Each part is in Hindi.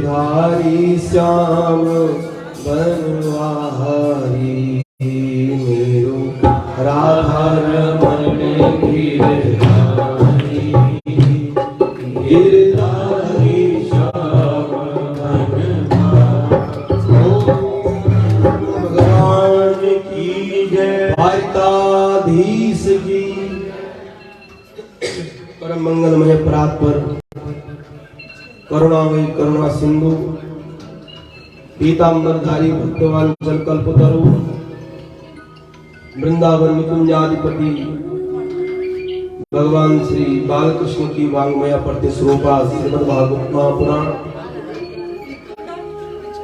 गिरधारी श्याम बनवारी मेरो राधा रमण गिरधारी गिरधारी श्याम भगवान की जय। द्वारकाधीश की परम मंगलमय परात्पर करुणामयी करुणा सिंधु पीतांबरधारी भक्तवान कल्पतरु वृंदावन निकुंजाधिपति भगवान श्री बालकृष्ण की वांग्मय प्रति स्वरूपा श्रीमद् भागवत महापुराण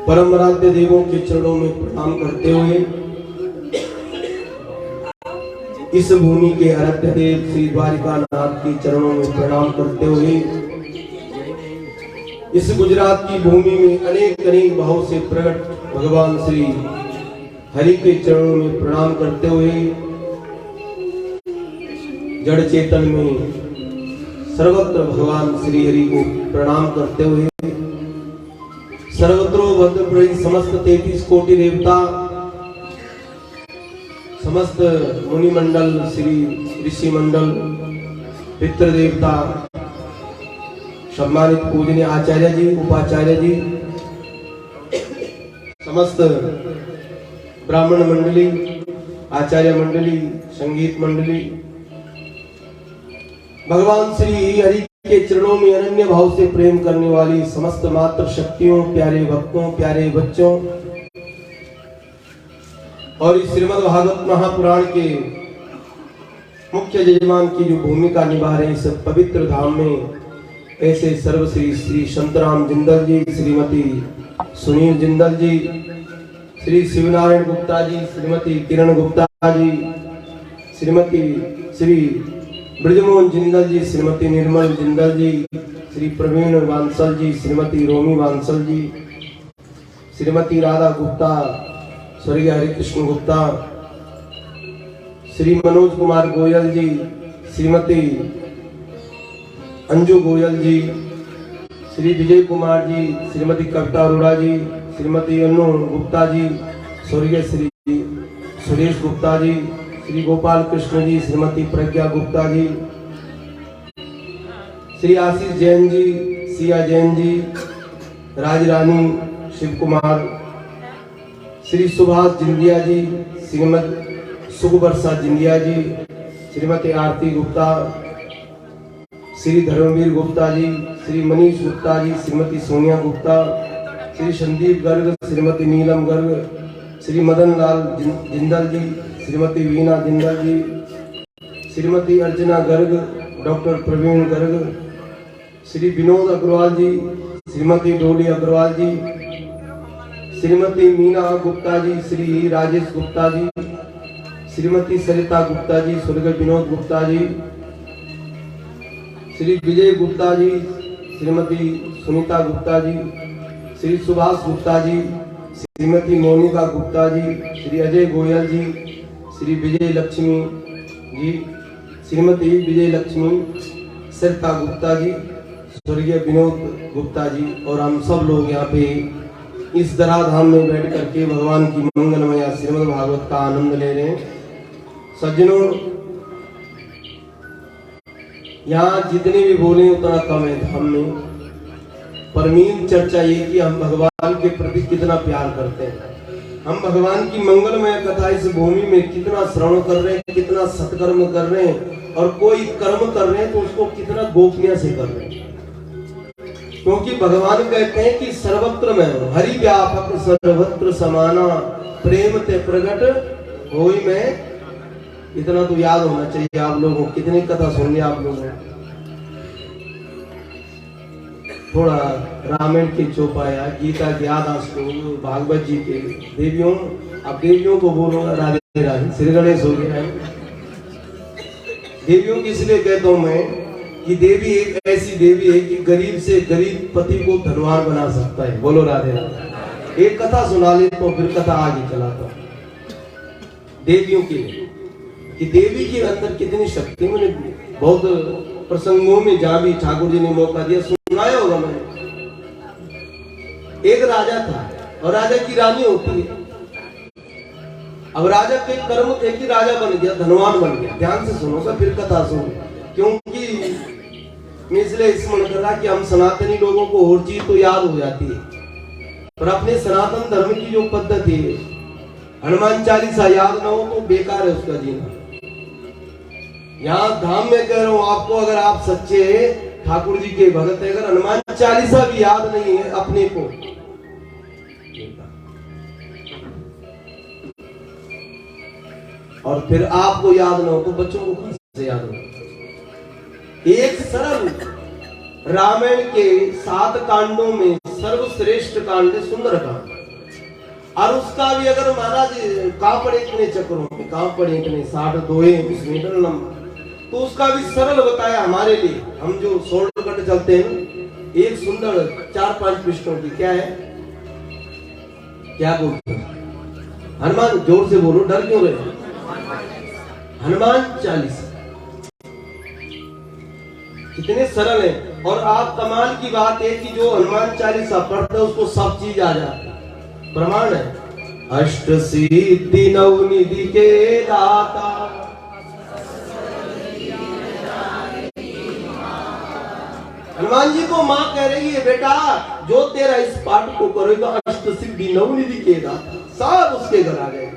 परम आराध्य देवों के चरणों में प्रणाम करते हुए इस भूमि के आराध्य देव श्री द्वारिकानाथ के चरणों में प्रणाम करते हुए इस गुजरात की भूमि में अनेक अनेक भाव से प्रकट भगवान श्री हरि के चरणों में प्रणाम करते हुए जड़ चेतन में सर्वत्र भगवान श्री हरि को प्रणाम करते हुए सर्वत्र भद्रप्रभु समस्त 33 कोटि देवता समस्त मुनि मंडल श्री ऋषि मंडल पितृ देवता सम्मानित पूजनीय आचार्य जी उपाचार्य जी समस्त ब्राह्मण मंडली आचार्य मंडली संगीत मंडली भगवान श्री हरि के चरणों में अनन्य भाव से प्रेम करने वाली समस्त मात्र शक्तियों प्यारे भक्तों प्यारे बच्चों और इस श्रीमद् भागवत महापुराण के मुख्य यजमान की जो भूमिका निभा रहे इस पवित्र धाम में ऐसे सर्वश्री श्री संतराम जिंदल जी श्रीमती सुनील जिंदल जी श्री शिवनारायण गुप्ता जी श्रीमती किरण गुप्ता जी श्रीमती श्री ब्रजमोहन जिंदल जी श्रीमती निर्मल जिंदल जी श्री प्रवीण बांसल जी श्रीमती रोमी बांसल जी श्रीमती राधा गुप्ता स्वर्गीय हरिकृष्ण गुप्ता श्री मनोज कुमार गोयल जी श्रीमती अंजू गोयल जी श्री विजय कुमार जी श्रीमती कविता अरोड़ा जी श्रीमती अनु गुप्ता जी स्वर्गीय श्री सुरेश गुप्ता जी श्री गोपाल कृष्ण जी श्रीमती प्रज्ञा गुप्ता जी श्री आशीष जैन जी सिया जैन जी राज रानी शिव कुमार श्री सुभाष जिंदिया जी श्रीमती सुखवर्षा जिंदिया जी श्रीमती आरती गुप्ता श्री धर्मवीर गुप्ता जी श्री मनीष गुप्ता जी श्रीमती सोनिया गुप्ता श्री संदीप गर्ग श्रीमती नीलम गर्ग श्री मदन लाल जिंदल जी श्रीमती वीना जिंदल जी श्रीमती अर्चना गर्ग डॉक्टर प्रवीण गर्ग श्री विनोद अग्रवाल जी श्रीमती डोली अग्रवाल जी श्रीमती मीना गुप्ता जी श्री राजेश गुप्ता जी श्रीमती सरिता गुप्ता जी स्वर्गीय विनोद गुप्ता जी श्री विजय गुप्ता जी श्रीमती सुनीता गुप्ता जी श्री सुभाष गुप्ता जी श्रीमती मोनिका गुप्ता जी श्री अजय गोयल जी श्री विजय लक्ष्मी जी श्रीमती विजय लक्ष्मी सरिता गुप्ता जी स्वर्गीय विनोद गुप्ता जी और हम सब लोग यहाँ पे इस दराधाम में बैठ करके भगवान की मंगलमय श्रीमद् भागवत का आनंद ले रहे हैं। सज्जनों, यहाँ जितने भी बोले उतना कम है धाम में। परमीन चर्चा ये कि हम भगवान के प्रति कितना प्यार करते हैं, हम भगवान की मंगलमय कथा इस भूमि में कितना श्रवण कर रहे हैं, कितना सत्कर्म कर रहे हैं और कोई कर्म कर रहे हैं तो उसको कितना गोपनीय से कर रहे हैं। क्योंकि भगवान कहते हैं कि सर्वत्र में हरि व्यापक सर्वत्र समाना प्रेम ते प्रगट होई में। इतना तो याद होना चाहिए आप लोगों को। कितनी कथा सुन ली आप लोगों ने? थोड़ा रामायण के चौपाया, गीता के आधा श्लोक, भागवत जी के देवियों। अब देवियों को बोलूंगा राधे राधे, श्री गणेश हो गया। देवियों की इसलिए कहता हूं मैं कि देवी एक ऐसी देवी है कि गरीब से गरीब पति को धनवान बना सकता है। बोलो राधे राधे। एक कथा सुना ले तो फिर कथा आगे चलाता हूं देवियों की कि देवी के अंदर कितनी शक्ति। मैंने बहुत प्रसंगों में जहां भी ठाकुर जी ने मौका दिया सुनाया होगा मैंने एक राजा था और राजा की रानी होती है। अब राजा के कर्म थे कि राजा बन गया, धनवान बन गया। ध्यान से सुनोगा फिर कथा सुनो, क्योंकि मैं इसलिए स्मरण कर रहा कि हम सनातनी लोगों को और चीज तो याद हो जाती है, पर अपने सनातन धर्म की जो पद्धति है, हनुमान चालीसा याद ना हो तो बेकार है उसका जीना। यहाँ धाम में कह रहा हूं आपको, अगर आप सच्चे ठाकुर जी के भगत है, अगर हनुमान चालीसा भी याद नहीं है अपने को, और फिर आपको याद ना हो तो बच्चों को कैसे याद हो। एक सरल रामायण के 7 कांडों में सर्वश्रेष्ठ कांड है सुंदरकांड, और उसका भी अगर महाराज कहां पड़े इतने चक्रों में, कहां पड़े इतने 62 मिनट लंबा, तो उसका भी सरल बताया हमारे लिए। हम जो शॉर्टकट चलते हैं, एक सुंदर 4-5 पृष्ठों की क्या है, क्या बोलते हैं हनुमान, जोर से बोलो, डर क्यों रहे। हनुमान चालीसा कितने सरल है, और आप कमाल की बात है कि जो हनुमान चालीसा पढ़ता है उसको सब चीज आ जाती है। प्रमाण है, अष्ट सिद्धि नवनिधि के दाता, हनुमान जी को माँ कह रही है बेटा जो तेरा इस पाठ को करेगा अष्ट सिद्धि नवनिधि के दाता, सब उसके घर आ गए।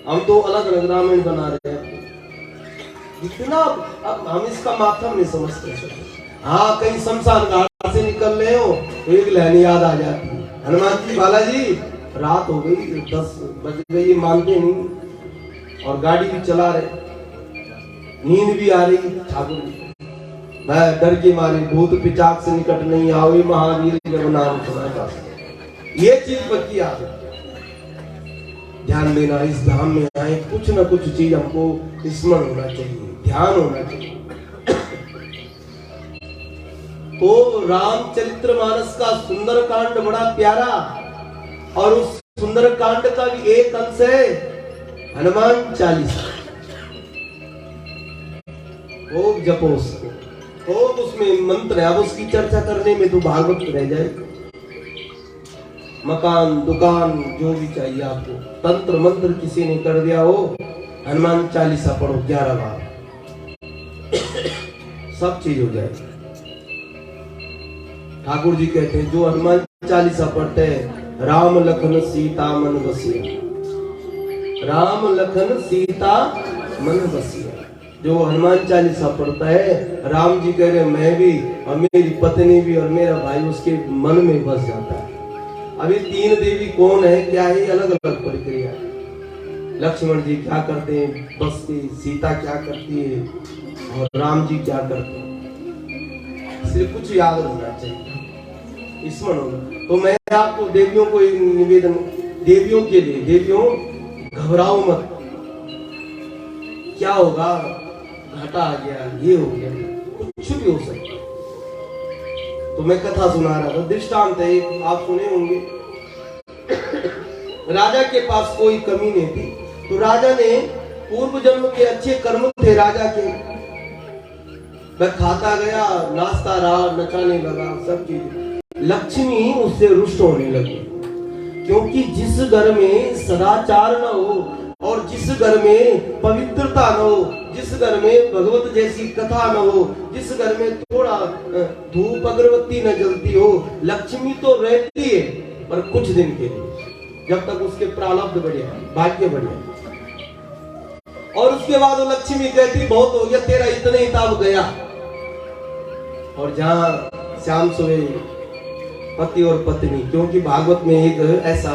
हम तो अलग अलग रामायण बना रहे हैं, इतना हम इसका माथम नहीं समझते। हाँ, कहीं शमशान घाट से निकल रहे हो तो एक लाइन याद आ जाती है, हनुमान जी बालाजी रात हो गई, 10 बज गई, मानते नहीं, और गाड़ी भी चला रहे, नींद भी आ रही, ठाकुर जी मैं डर के मारे भूत पिचाक से निकट नहीं आओ महावीर जब नाम सुना। ये चीज पक्की याद है, ध्यान देना। इस धाम में आए कुछ न कुछ चीज हमको स्मरण होना चाहिए, ध्यान होना चाहिए। तो रामचरितमानस का सुंदर कांड बड़ा प्यारा, और उस सुंदर कांड का भी एक अंश है हनुमान चालीसा। खूब जपो उसको, खूब उसमें मंत्र है। अब उसकी चर्चा करने में तो भागवत रह जाए। मकान दुकान जो भी चाहिए आपको, तंत्र मंत्र किसी ने कर दिया हो, हनुमान चालीसा पढ़ो 11 बार, सब चीज हो जाएगी। ठाकुर जी कहते हैं जो हनुमान चालीसा पढ़ते हैं, राम लखन सीता मन बसिया, राम लखन सीता मन बसिया। जो हनुमान चालीसा पढ़ता है, राम जी कह रहे मैं भी और मेरी पत्नी भी और मेरा भाई उसके मन में बस जाता है। अभी 3 देवी कौन है क्या है, अलग अलग प्रक्रिया है। लक्ष्मण जी क्या करते हैं बसते, सीता क्या करती है और राम जी क्या करते हैं, इसलिए कुछ याद होना चाहिए, स्मरण होना। तो मैं आपको देवियों को निवेदन, देवियों के लिए, देवियों घबराओ मत, क्या होगा, घाटा आ गया, ये हो गया, कुछ भी हो सकता। तो मैं कथा सुना रहा था, दृष्टांत है, आप सुने होंगे। राजा के पास कोई कमी नहीं थी, तो राजा ने पूर्व जन्म के अच्छे कर्म थे राजा के, वह खाता गया, नाचता रहा, नचाने लगा, सब चीज। लक्ष्मी उससे रुष्ट होने लगी, क्योंकि जिस घर में सदाचार न हो और जिस घर में पवित्रता न हो, जिस घर में भगवत जैसी कथा न हो, जिस घर में थोड़ा धूप अगरबत्ती न जलती हो, लक्ष्मी तो रहती है पर कुछ दिन के लिए, जब तक उसके प्रारब्ध बढ़िया, भाग्य बढ़िया, और उसके बाद वो लक्ष्मी कहती बहुत हो गया तेरा, इतने ही ताब गया। और जहां श्याम सुबह पति और पत्नी, क्योंकि भागवत में एक ऐसा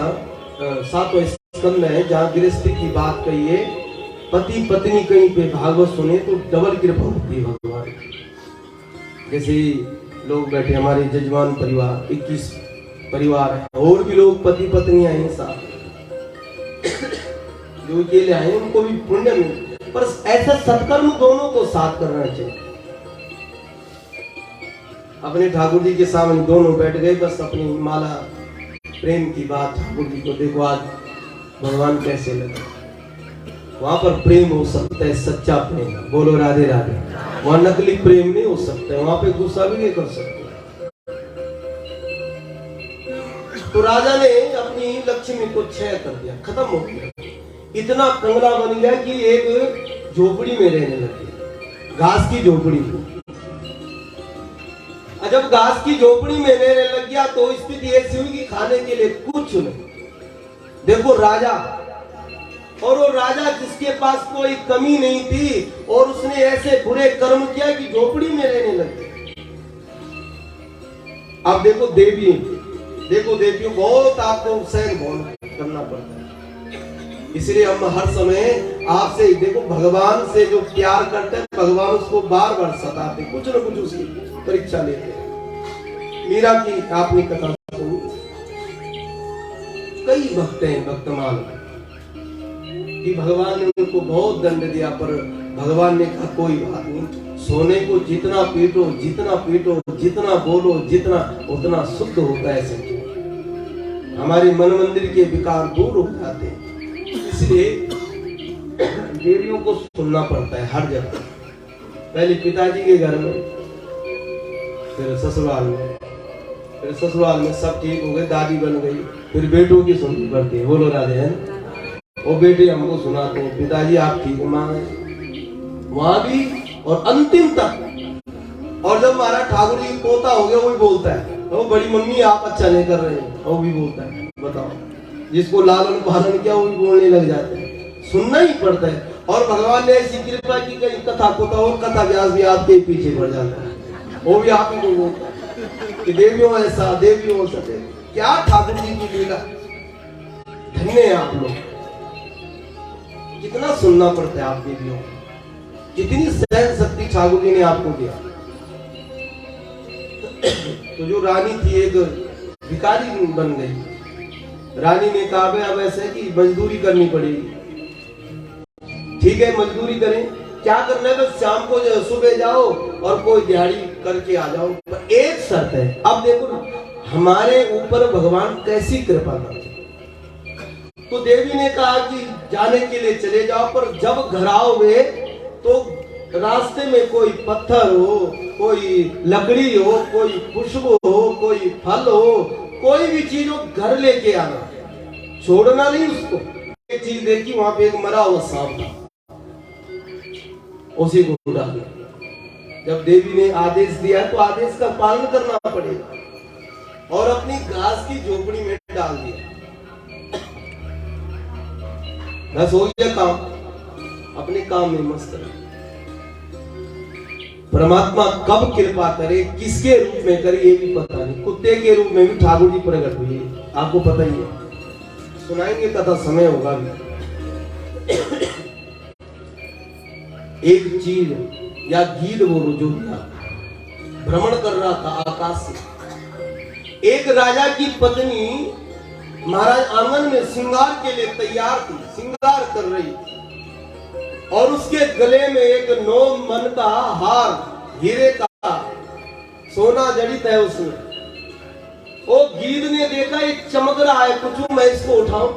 7वां स्कंद है जहां गृहस्थी की बात कही है, पति पत्नी कहीं पे भागवत सुने तो डबल कृपा होती है भगवान। जैसे लोग बैठे हमारे जजमान परिवार 21 परिवार है, और भी लोग पति पत्नियां हैं साथ, जो अकेले आए उनको भी पुण्य मिले, पर ऐसा सत्कर्म दोनों को साथ करना चाहिए। अपने ठाकुर जी के सामने दोनों बैठ गए, बस अपनी माला प्रेम की बात, ठाकुर जी को देखो आज भगवान कैसे लगे, वहां पर प्रेम हो सकता है, सच्चा प्रेम, बोलो राधे राधे। वहां नकली प्रेम नहीं हो सकता है, वहां पे गुस्सा भी नहीं कर सकते। तो राजा ने अपनी लक्ष्मी को क्षय कर दिया, खत्म हो गया। इतना कंगला बन गया कि एक झोपड़ी में रहने लगे, घास की झोपड़ी में। जब घास की झोपड़ी में रहने लग गया तो स्थिति ऐसी हुई कि खाने के लिए कुछ नहीं। देखो राजा, और वो राजा जिसके पास कोई कमी नहीं थी, और उसने ऐसे बुरे कर्म किया कि झोपड़ी में रहने लगे। अब देखो देवियों, बहुत आपको सहन बहुत करना पड़ता है। इसलिए हम हर समय आपसे देखो, भगवान से जो प्यार करते हैं, भगवान उसको बार बार सताते, कुछ न कुछ उसकी परीक्षा लेते हैं। मीरा की आपने कथा सुनी, कई भक्त हैं, भक्तमान कि भगवान ने उनको बहुत दंड दिया, पर भगवान ने कहा कोई बात नहीं, सोने को जितना पीटो, जितना बोलो, जितना उतना शुद्ध होता है सच। हमारे मन मंदिर के विकार दूर हो जाते हैं। इसलिए देवियों को सुनना पड़ता है हर जगह। पहले पिताजी के घर में, फिर ससुराल में सब ठीक हो गए, दादी बन गई, फिर बेटों की सुननी पड़ती है। बोलो राधे हैं। वो बेटे हमको सुनाते हैं, पिताजी आप ठीक मांगे, वहां भी और अंतिम तक। और जब हमारा ठाकुर जी पोता हो गया, वो भी बोलता है, वो बड़ी मम्मी आप अच्छा नहीं कर रहे हैं, वो भी बोलता है। बताओ, जिसको लालन पालन किया वो भी बोलने लग जाते हैं। सुनना ही पड़ता है। और भगवान ने ऐसी कृपा की, कहीं कथा कोता और कथा व्यास भी आपके पीछे पड़ जाता है, वो भी आप ही को बोलता है कि देवियों ऐसा, देवियों सके। क्या ठाकुर जी की लीला, धन्य है आप लोग। कितना सुनना पड़ता है आप देवियों, कितनी सहन शक्ति ठाकुर जी ने आपको दिया। तो जो रानी थी एक भिखारी बन गई। रानी ने कहा अब ऐसे कि मजदूरी करनी पड़ेगी। ठीक है, मजदूरी करें, क्या करना है, बस शाम को सुबह जाओ और कोई दिहाड़ी करके आ जाओ। पर एक शर्त है। अब देखो हमारे ऊपर भगवान कैसी कृपा करते। तो देवी ने कहा कि जाने के लिए चले जाओ, पर जब घर आओगे तो रास्ते में कोई पत्थर हो, कोई लकड़ी हो, कोई पुष्प हो, कोई फल हो, कोई भी चीज हो, घर लेके आना, छोड़ना नहीं उसको। एक चीज देखी, वहां पे एक मरा हुआ सांप था, उसी को उड़ा दिया। जब देवी ने आदेश दिया तो आदेश का पालन करना पड़ेगा, और अपनी घास की झोपड़ी में डाल दिया। बस हो गया काम, अपने काम में मस्त रहे। परमात्मा कब कृपा करे, किसके रूप में करे, ये भी पता नहीं। कुत्ते के रूप में भी ठाकुर जी प्रकट हुए, आपको पता ही है। सुनाएंगे कथा, समय होगा भी। एक चील या गीद बोलो जो भ्रमण कर रहा था आकाश से। एक राजा की पत्नी महाराज आंगन में श्रृंगार के लिए तैयार थी, श्रृंगार कर रही थी, और उसके गले में एक 9 मन का हार, हीरे का, सोना जड़ित है उसमें। वो गीद ने देखा एक चमक रहा है, कुछ मैं इसको उठाऊं,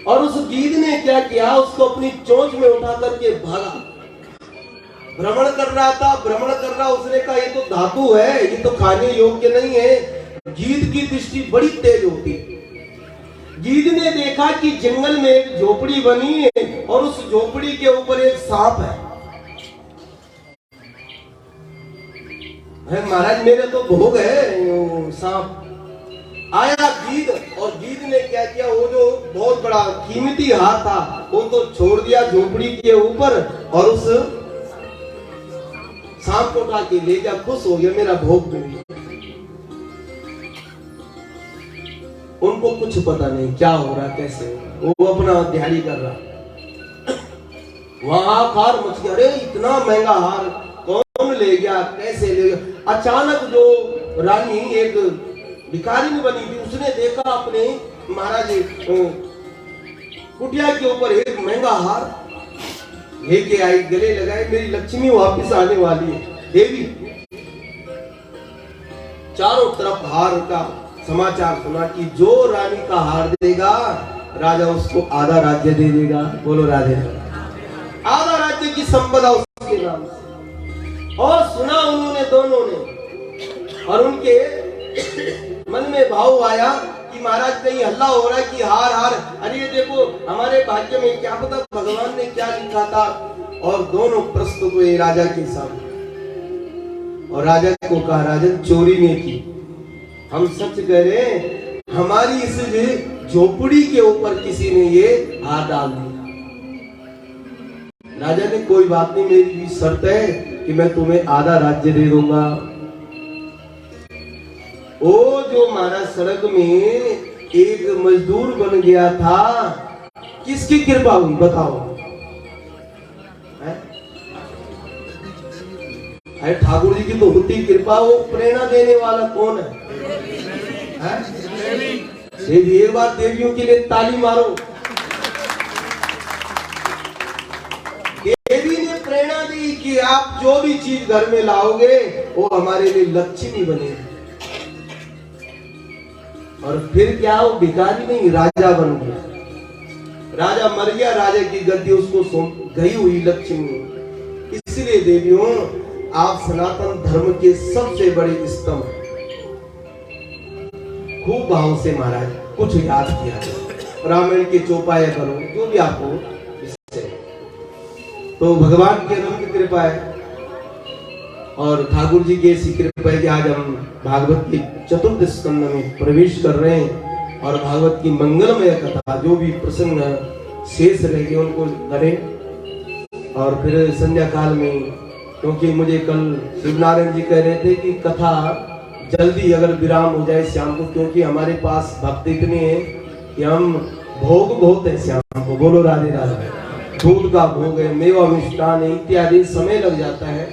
और उस गीद ने क्या किया, उसको अपनी चोंच में उठा करके भागा। भ्रमण कर रहा, उसने कहा ये तो धातु है, ये तो खाने योग्य नहीं है। गीद की दृष्टि बड़ी तेज होती है। गीद ने देखा कि जंगल में एक झोपड़ी बनी है, और उस झोपड़ी के ऊपर एक सांप है। महाराज मेरे तो भोग है सांप। आया गीद, और गीद ने क्या किया, वो जो बहुत बड़ा कीमती हार था वो तो छोड़ दिया झोपड़ी के ऊपर, और उस सांप को उठा के ले गया। खुश हो गया, मेरा भोग मिल गया। उनको कुछ पता नहीं क्या हो रहा, कैसे हो रहा, वो अपना दिहाड़ी कर रहा। वहां हार मच गया, अरे इतना महंगा हार कौन ले गया, कैसे ले गया। अचानक जो रानी एक भिखारी बनी थी, उसने देखा अपने महाराज कुटिया के ऊपर एक महंगा हार लेके आई, गले लगाए, मेरी लक्ष्मी वापस आने वाली है। देवी चारों तरफ हार का समाचार सुना कि जो रानी का हार देगा, राजा उसको आधा राज्य दे देगा। बोलो राधे, आधा राज्य की संपदा उसके नाम से। और सुना उन्होंने दोनों ने, और उनके मन में भाव आया कि महाराज कहीं हल्ला हो रहा है कि हार हार, अरे ये देखो हमारे भाग्य में क्या पता भगवान ने क्या लिखा था। और दोनों प्रस्तुत हुए राजा के सामने और राजा को कहा राजन चोरी ने की, हम सच कह रहे हैं, हमारी इस झोपड़ी के ऊपर किसी ने ये हाथ डाल दिया। राजा ने कोई बात नहीं, मेरी भी शर्त है कि मैं तुम्हें आधा राज्य दे दूंगा। ओ जो महाराज सड़क में एक मजदूर बन गया था, किसकी कृपा हुई बताओ? अरे ठाकुर जी की तो होती कृपा, वो प्रेरणा देने वाला कौन है? एक बार देवियों के लिए ताली मारो। देवी ने प्रेरणा दी कि आप जो भी चीज घर में लाओगे वो हमारे लिए लक्ष्मी बनेगी। और फिर क्या, वो भिखारी नहीं राजा बन गया। राजा मर गया, राजा की गद्दी उसको गई हुई लक्ष्मी। इसलिए देवियों आप सनातन धर्म के सबसे बड़े स्तंभ। खूब भाव से महाराज कुछ याद किया करो, रामायण के चौपाया करो, जो भी आपको इससे तो भगवान की अनंत कृपा है। और ठाकुर जी की ऐसी कृपा है कि आज हम भागवत के चतुर्थ स्कंद में प्रवेश कर रहे हैं और भागवत की मंगलमय कथा जो भी प्रसंग शेष रह गए उनको करें। और फिर संध्या काल में, क्योंकि मुझे कल शिवनारायण जी कह रहे थे कि कथा जल्दी अगर विराम हो जाए शाम को, क्योंकि हमारे पास भक्त इतने हैं कि हम भोग बहुत है शाम को। बोलो राधे राधे। दूध का भोग है, मेवा मिष्ठान है इत्यादि, समय लग जाता है।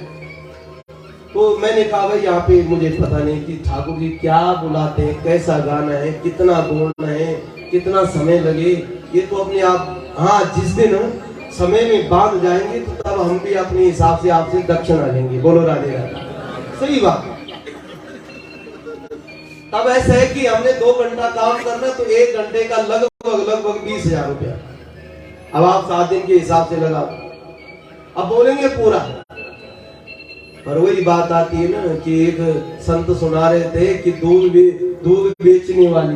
तो मैंने कहा भाई यहाँ पे मुझे पता नहीं कि ठाकुर जी क्या बुलाते हैं, कैसा गाना है, कितना बोलना है, कितना समय लगे, ये तो अपने आप, हाँ जिस दिन समय में बांध जाएंगे तो तब हम भी अपने हिसाब से आपसे दक्षिणा लेंगे। बोलो राधे राधे। सही बात। तब ऐसा है कि हमने 2 घंटा काम करना तो 1 घंटे का लगभग 20,000 रुपया। अब आप 7 दिन के हिसाब से लगाओ, अब बोलेंगे पूरा। पर वही बात आती है ना कि एक संत सुना रहे थे कि दूध बेचने वाली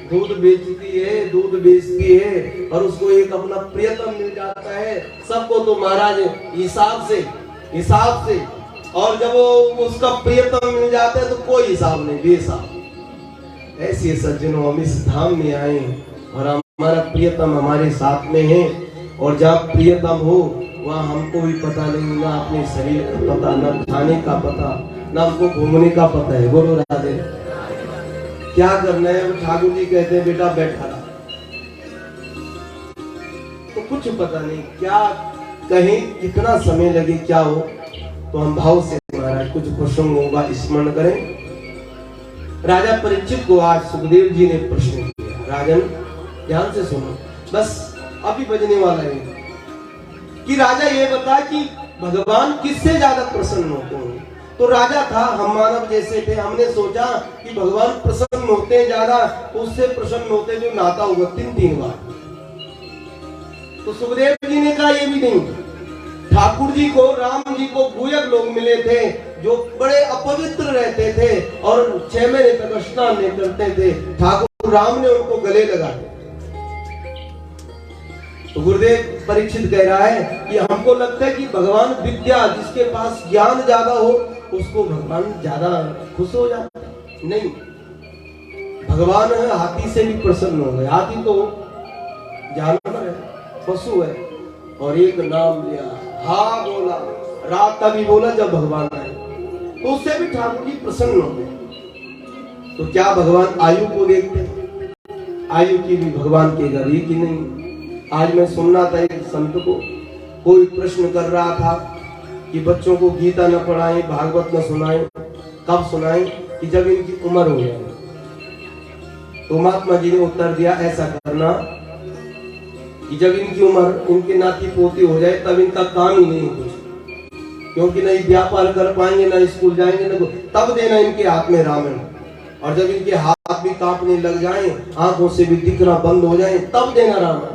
दूध बेचती है, दूध बेचती है और उसको एक अपना प्रियतम मिल जाता है। सबको तो महाराज हिसाब से, और जब वो उसका प्रियतम मिल जाता है तो कोई हिसाब नहीं, बेहिसाब। ऐसे सज्जनों हम इस धाम में आए और हमारा प्रियतम हमारे साथ में है। और जहाँ प्रियतम हो वहाँ हमको भी पता नहीं, ना अपने शरीर का पता, ना खाने का पता, ना हमको घूमने का पता है। बोलो राधे। क्या करना है? ठाकुर जी कहते हैं बेटा बैठा रहा, तो कुछ पता नहीं क्या कहीं कितना समय लगे क्या हो। तो हम भाव से महाराज कुछ प्रसंगों का स्मरण करें। राजा परीक्षित को आज सुखदेव जी ने प्रश्न किया। राजन ध्यान से सुनो, बस अभी बजने वाला है कि राजा ये बता कि भगवान किससे ज्यादा प्रसन्न होते हैं। तो राजा था, हम मानव जैसे थे, हमने सोचा कि भगवान प्रसन्न होते हैं ज्यादा, उससे प्रसन्न होते जो नाता हुआ 3 बार। तो सुखदेव जी ने कहा ये भी नहीं। ठाकुर जी को, राम जी को गुयक लोग मिले थे जो बड़े अपवित्र रहते थे और 6 महीने तक स्नान नहीं करते थे। ठाकुर राम ने उनको गले लगा दिया। तो गुरुदेव परीक्षित कह रहा है कि हमको लगता है कि भगवान विद्या, जिसके पास ज्ञान ज्यादा हो उसको भगवान ज्यादा खुश हो जाता है। नहीं, भगवान हाथी से भी प्रसन्न हो गए। हाथी तो जानवर है, पशु है, और एक नाम लिया, हा बोला, रात तभी बोला जब भगवान आए, तो उससे भी ठाकुर जी प्रसन्न हो गए। तो क्या भगवान आयु को देखते? आयु की भी भगवान के घर की नहीं। आज मैं सुनना था एक संत को, कोई प्रश्न कर रहा था कि बच्चों को गीता न पढ़ाएं, भागवत न सुनाएं। कब सुनाएं? कि जब इनकी उम्र हो जाए। तो महात्मा जी ने उत्तर दिया ऐसा करना कि जब इनकी उम्र, इनके नाती पोती हो जाए तब इनका काम ही नहीं कुछ, क्योंकि नहीं व्यापार कर पाएंगे, ना स्कूल जाएंगे, ना तब देना इनके हाथ में रामायण। और जब इनके हाथ भी कांपने लग जाएं, आंखों से भी दिखना बंद हो जाए, तब देना रामायण।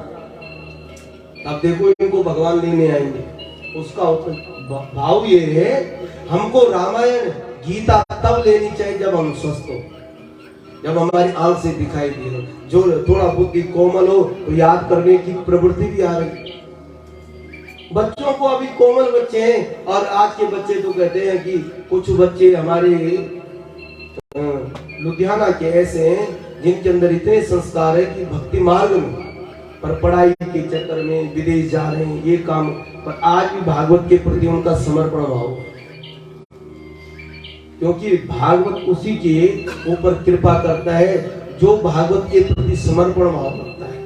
अब देखो इनको भगवान लेने आएंगे। उसका भाव ये है, हमको रामायण गीता तब लेनी चाहिए जब हम स्वस्थ हो। जब हमारी आंख से दिखाई दे रहा, जो थोड़ा बुद्धि कोमल हो तो याद करने की प्रवृत्ति भी आ रही। बच्चों को अभी कोमल बच्चे हैं, और आज के बच्चे तो कहते हैं कि कुछ बच्चे हमारे लुधियाना के ऐसे हैं जिनके अंदर इतने संस्कार है कि भक्ति मार्ग में, पर पढ़ाई के चक्कर में विदेश जा रहे हैं, ये काम, पर आज भी भागवत के प्रति उनका समर्पण भाव, क्योंकि भागवत उसी के ऊपर कृपा करता है जो भागवत के प्रति समर्पण भाव करता है।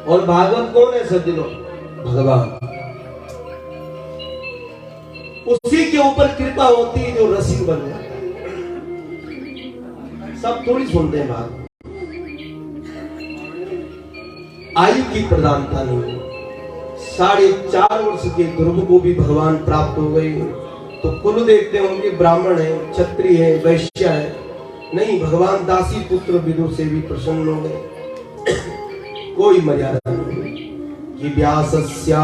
और भागवत कौन है सज्जनों? भगवान। उसी के ऊपर कृपा होती है जो रसिक बन जाता है। सब थोड़ी सुनते हैं भागवत। आयु की प्रधानता नहीं, 4.5 वर्ष के ध्रुव को भी भगवान प्राप्त हो गए। तो कुल देखते होंगे, ब्राह्मण है, क्षत्रिय है, वैश्य है, नहीं, भगवान दासी पुत्र विदुर से भी प्रसन्न हो गए। कोई मर्यादा नहीं कि व्यासस्या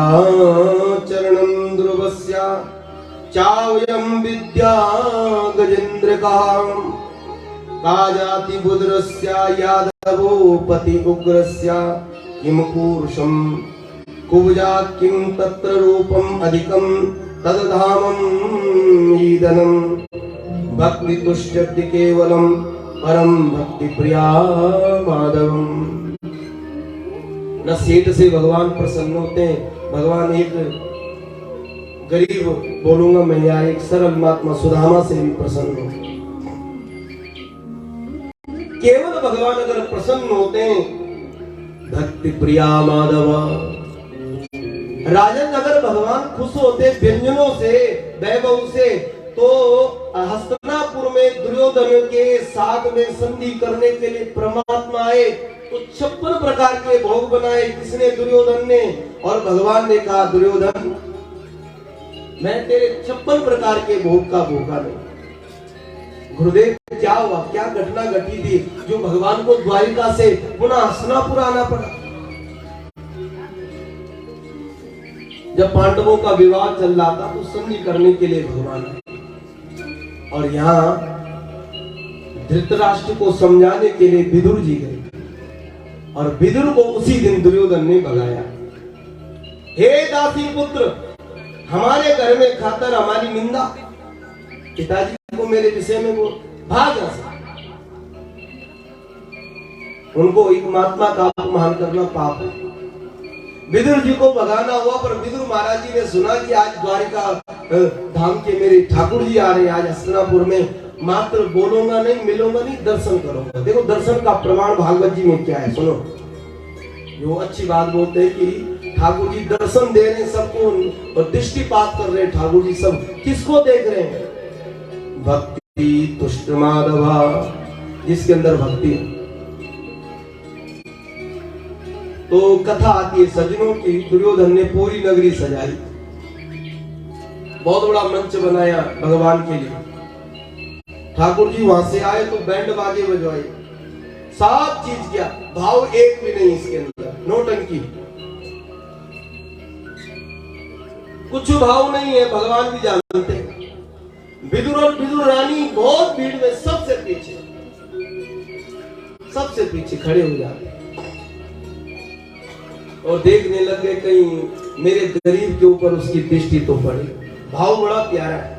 चरणं ध्रुवस्या चावयं विद्या गजेन्द्रका काजाति बुद्रस्या यादवो पति उग्रस्या किम पुरुषं कुब्जा किं तत्र रूपम अधिकं तदधामं ईदनं भक्ति तुष्टि केवलम परम भक्ति प्रिया माधवम। न सेठ से भगवान प्रसन्न होते हैं, भगवान एक गरीब, बोलूंगा मैं, या एक सरल महात्मा सुदामा से भी प्रसन्न होते हैं। केवल भगवान अगर प्रसन्न होते हैं, भक्ति प्रिया माधव। राजन अगर भगवान खुश होते व्यंजनों से, वैभव से, तो हस्तिनापुर में दुर्योधन के साथ में संधि करने के लिए परमात्मा आए तो 56 प्रकार के भोग बनाए। किसने? दुर्योधन ने। और भगवान ने कहा, दुर्योधन मैं तेरे 56 प्रकार के भोग का भूखा नहीं। गुरुदेव क्या हुआ, क्या घटना घटी थी जो भगवान को द्वारिका से पुनः हस्तिनापुर आना पड़ा? जब पांडवों का विवाह चल रहा था तो संधि करने के लिए भगवान आए, और यहाँ धृतराष्ट्र को समझाने के लिए विदुर जी गए, और विदुर को उसी दिन दुर्योधन ने भगाया। हे दासी पुत्र, हमारे घर में खातर हमारी निंदा, पिताजी को मेरे विषय में वो भाग जा। उनको एक महात्मा का अपमान करना पाप है। विदुर जी को भगाना हुआ, पर विदुर महाराज जी ने सुना कि आज द्वारिका धाम के मेरे ठाकुर जी आ रहे हैं, आज हस्तिनापुर में, मात्र बोलूंगा नहीं, मिलूंगा नहीं, दर्शन करूंगा। देखो दर्शन का प्रमाण भागवत जी में क्या है, सुनो। जो अच्छी बात बोलते हैं कि ठाकुर जी दर्शन दे रहे हैं सबको, और दृष्टिपात कर रहे हैं ठाकुर जी, सब किसको देख रहे हैं? भक्ति तुष्ट माधवा, जिसके अंदर भक्ति। तो कथा आती है सज्जनों की, दुर्योधन ने पूरी नगरी सजाई, बहुत बड़ा मंच बनाया भगवान के लिए। ठाकुर जी वहां से आए तो बैंड बाजे बजवाए, सब चीज किया, भाव एक भी नहीं इसके अंदर, नौटंकी, कुछ भाव नहीं है। भगवान भी जानते हैं। विदुर और विदुर रानी बहुत भीड़ में सबसे पीछे खड़े हो जाते और देखने लगे कहीं मेरे गरीब के ऊपर उसकी दृष्टि तो पड़े। भाव बड़ा प्यारा है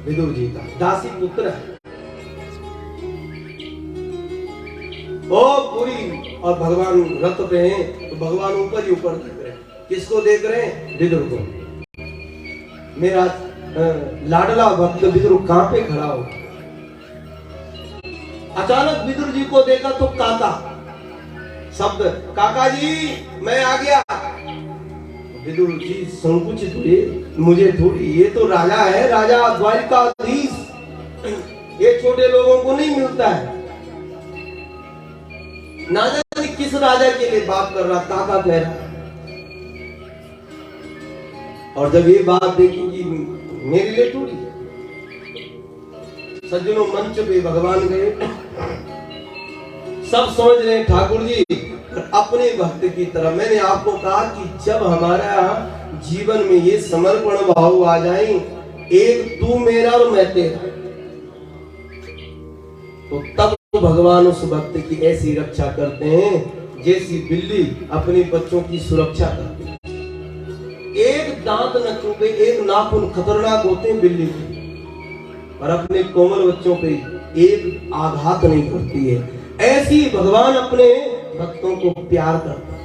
विदुर जी का, दासी पुत्र है ओ पूरी, और भगवान रथ पे हैं तो भगवान ऊपर ही ऊपर देख रहे हैं। किसको देख रहे हैं? विदुर को। मेरा लाडला भक्त विदुर कहां पे खड़ा हो। अचानक विदुर जी को देखा तो काका शब्द, काका जी मैं आ गया। विदुर जी संकुचित हुए, मुझे थोड़ी, ये तो राजा है, राजा द्वारिकाधीश, ये छोटे लोगों को नहीं मिलता है। ना जाने किस राजा के लिए बात कर रहा, काका कह रहा। और जब ये बात देखी कि मेरे लिए थोड़ी, सज्जनों मंच पे भगवान गए, सब समझ रहे हैं ठाकुर जी अपने भक्त की तरह। मैंने आपको कहा कि जब हमारा जीवन में ये समर्पण भाव आ जाए, एक तू मेरा और मैं तेरा, तो तब भगवान उस भक्त की ऐसी रक्षा करते हैं जैसी बिल्ली अपने बच्चों की सुरक्षा करती है। एक दांत न चुभे, एक नाखून खतरनाक होते हैं बिल्ली के, और अपने कोमल बच्चों पे एक आघात नहीं करती है। ऐसी भगवान अपने भक्तों को प्यार करता है,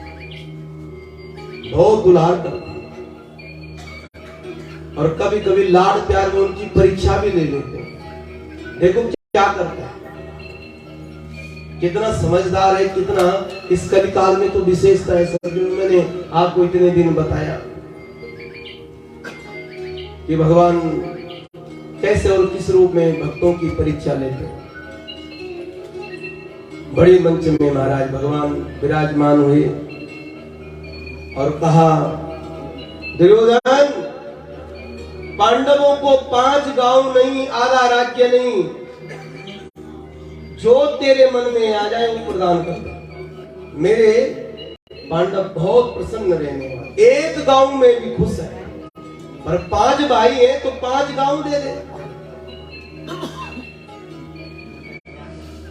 बहुत दुलार करता है, और कभी कभी लाड प्यार में उनकी परीक्षा भी ले लेते हैं। देखो क्या करता है, कितना समझदार है, कितना इस कलिकाल में तो विशेषता है। सभी मैंने आपको इतने दिन बताया कि भगवान कैसे और किस रूप में भक्तों की परीक्षा लेते हैं। बड़े मंच में महाराज भगवान विराजमान हुए और कहा, दुर्योधन, पांडवों को 5 गांव नहीं, आधा राज्य नहीं, जो तेरे मन में आ जाए वो प्रदान कर दे। मेरे पांडव बहुत प्रसन्न रहने वाले, एक गांव में भी खुश है, पर 5 भाई हैं तो 5 गांव दे दे।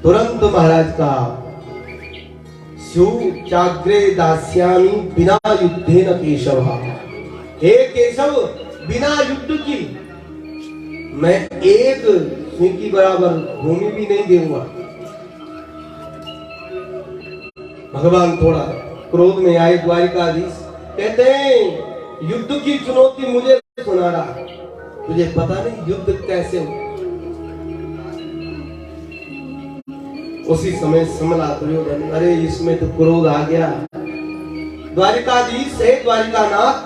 तुरंत महाराज का चाग्रे दास्यामी बिना युद्धे न केशव। हे केशव, बिना युद्ध की मैं एक सुई की बराबर भूमि भी नहीं दूंगा। भगवान थोड़ा क्रोध में आए द्वारिकाधीश, कहते हैं युद्ध की चुनौती मुझे सुना रहा, तुझे पता नहीं युद्ध कैसे हो। उसी समय समला दुर्योधन, अरे इसमें तो क्रोध आ गया। द्वारिकाधीश है, द्वारिकानाथ,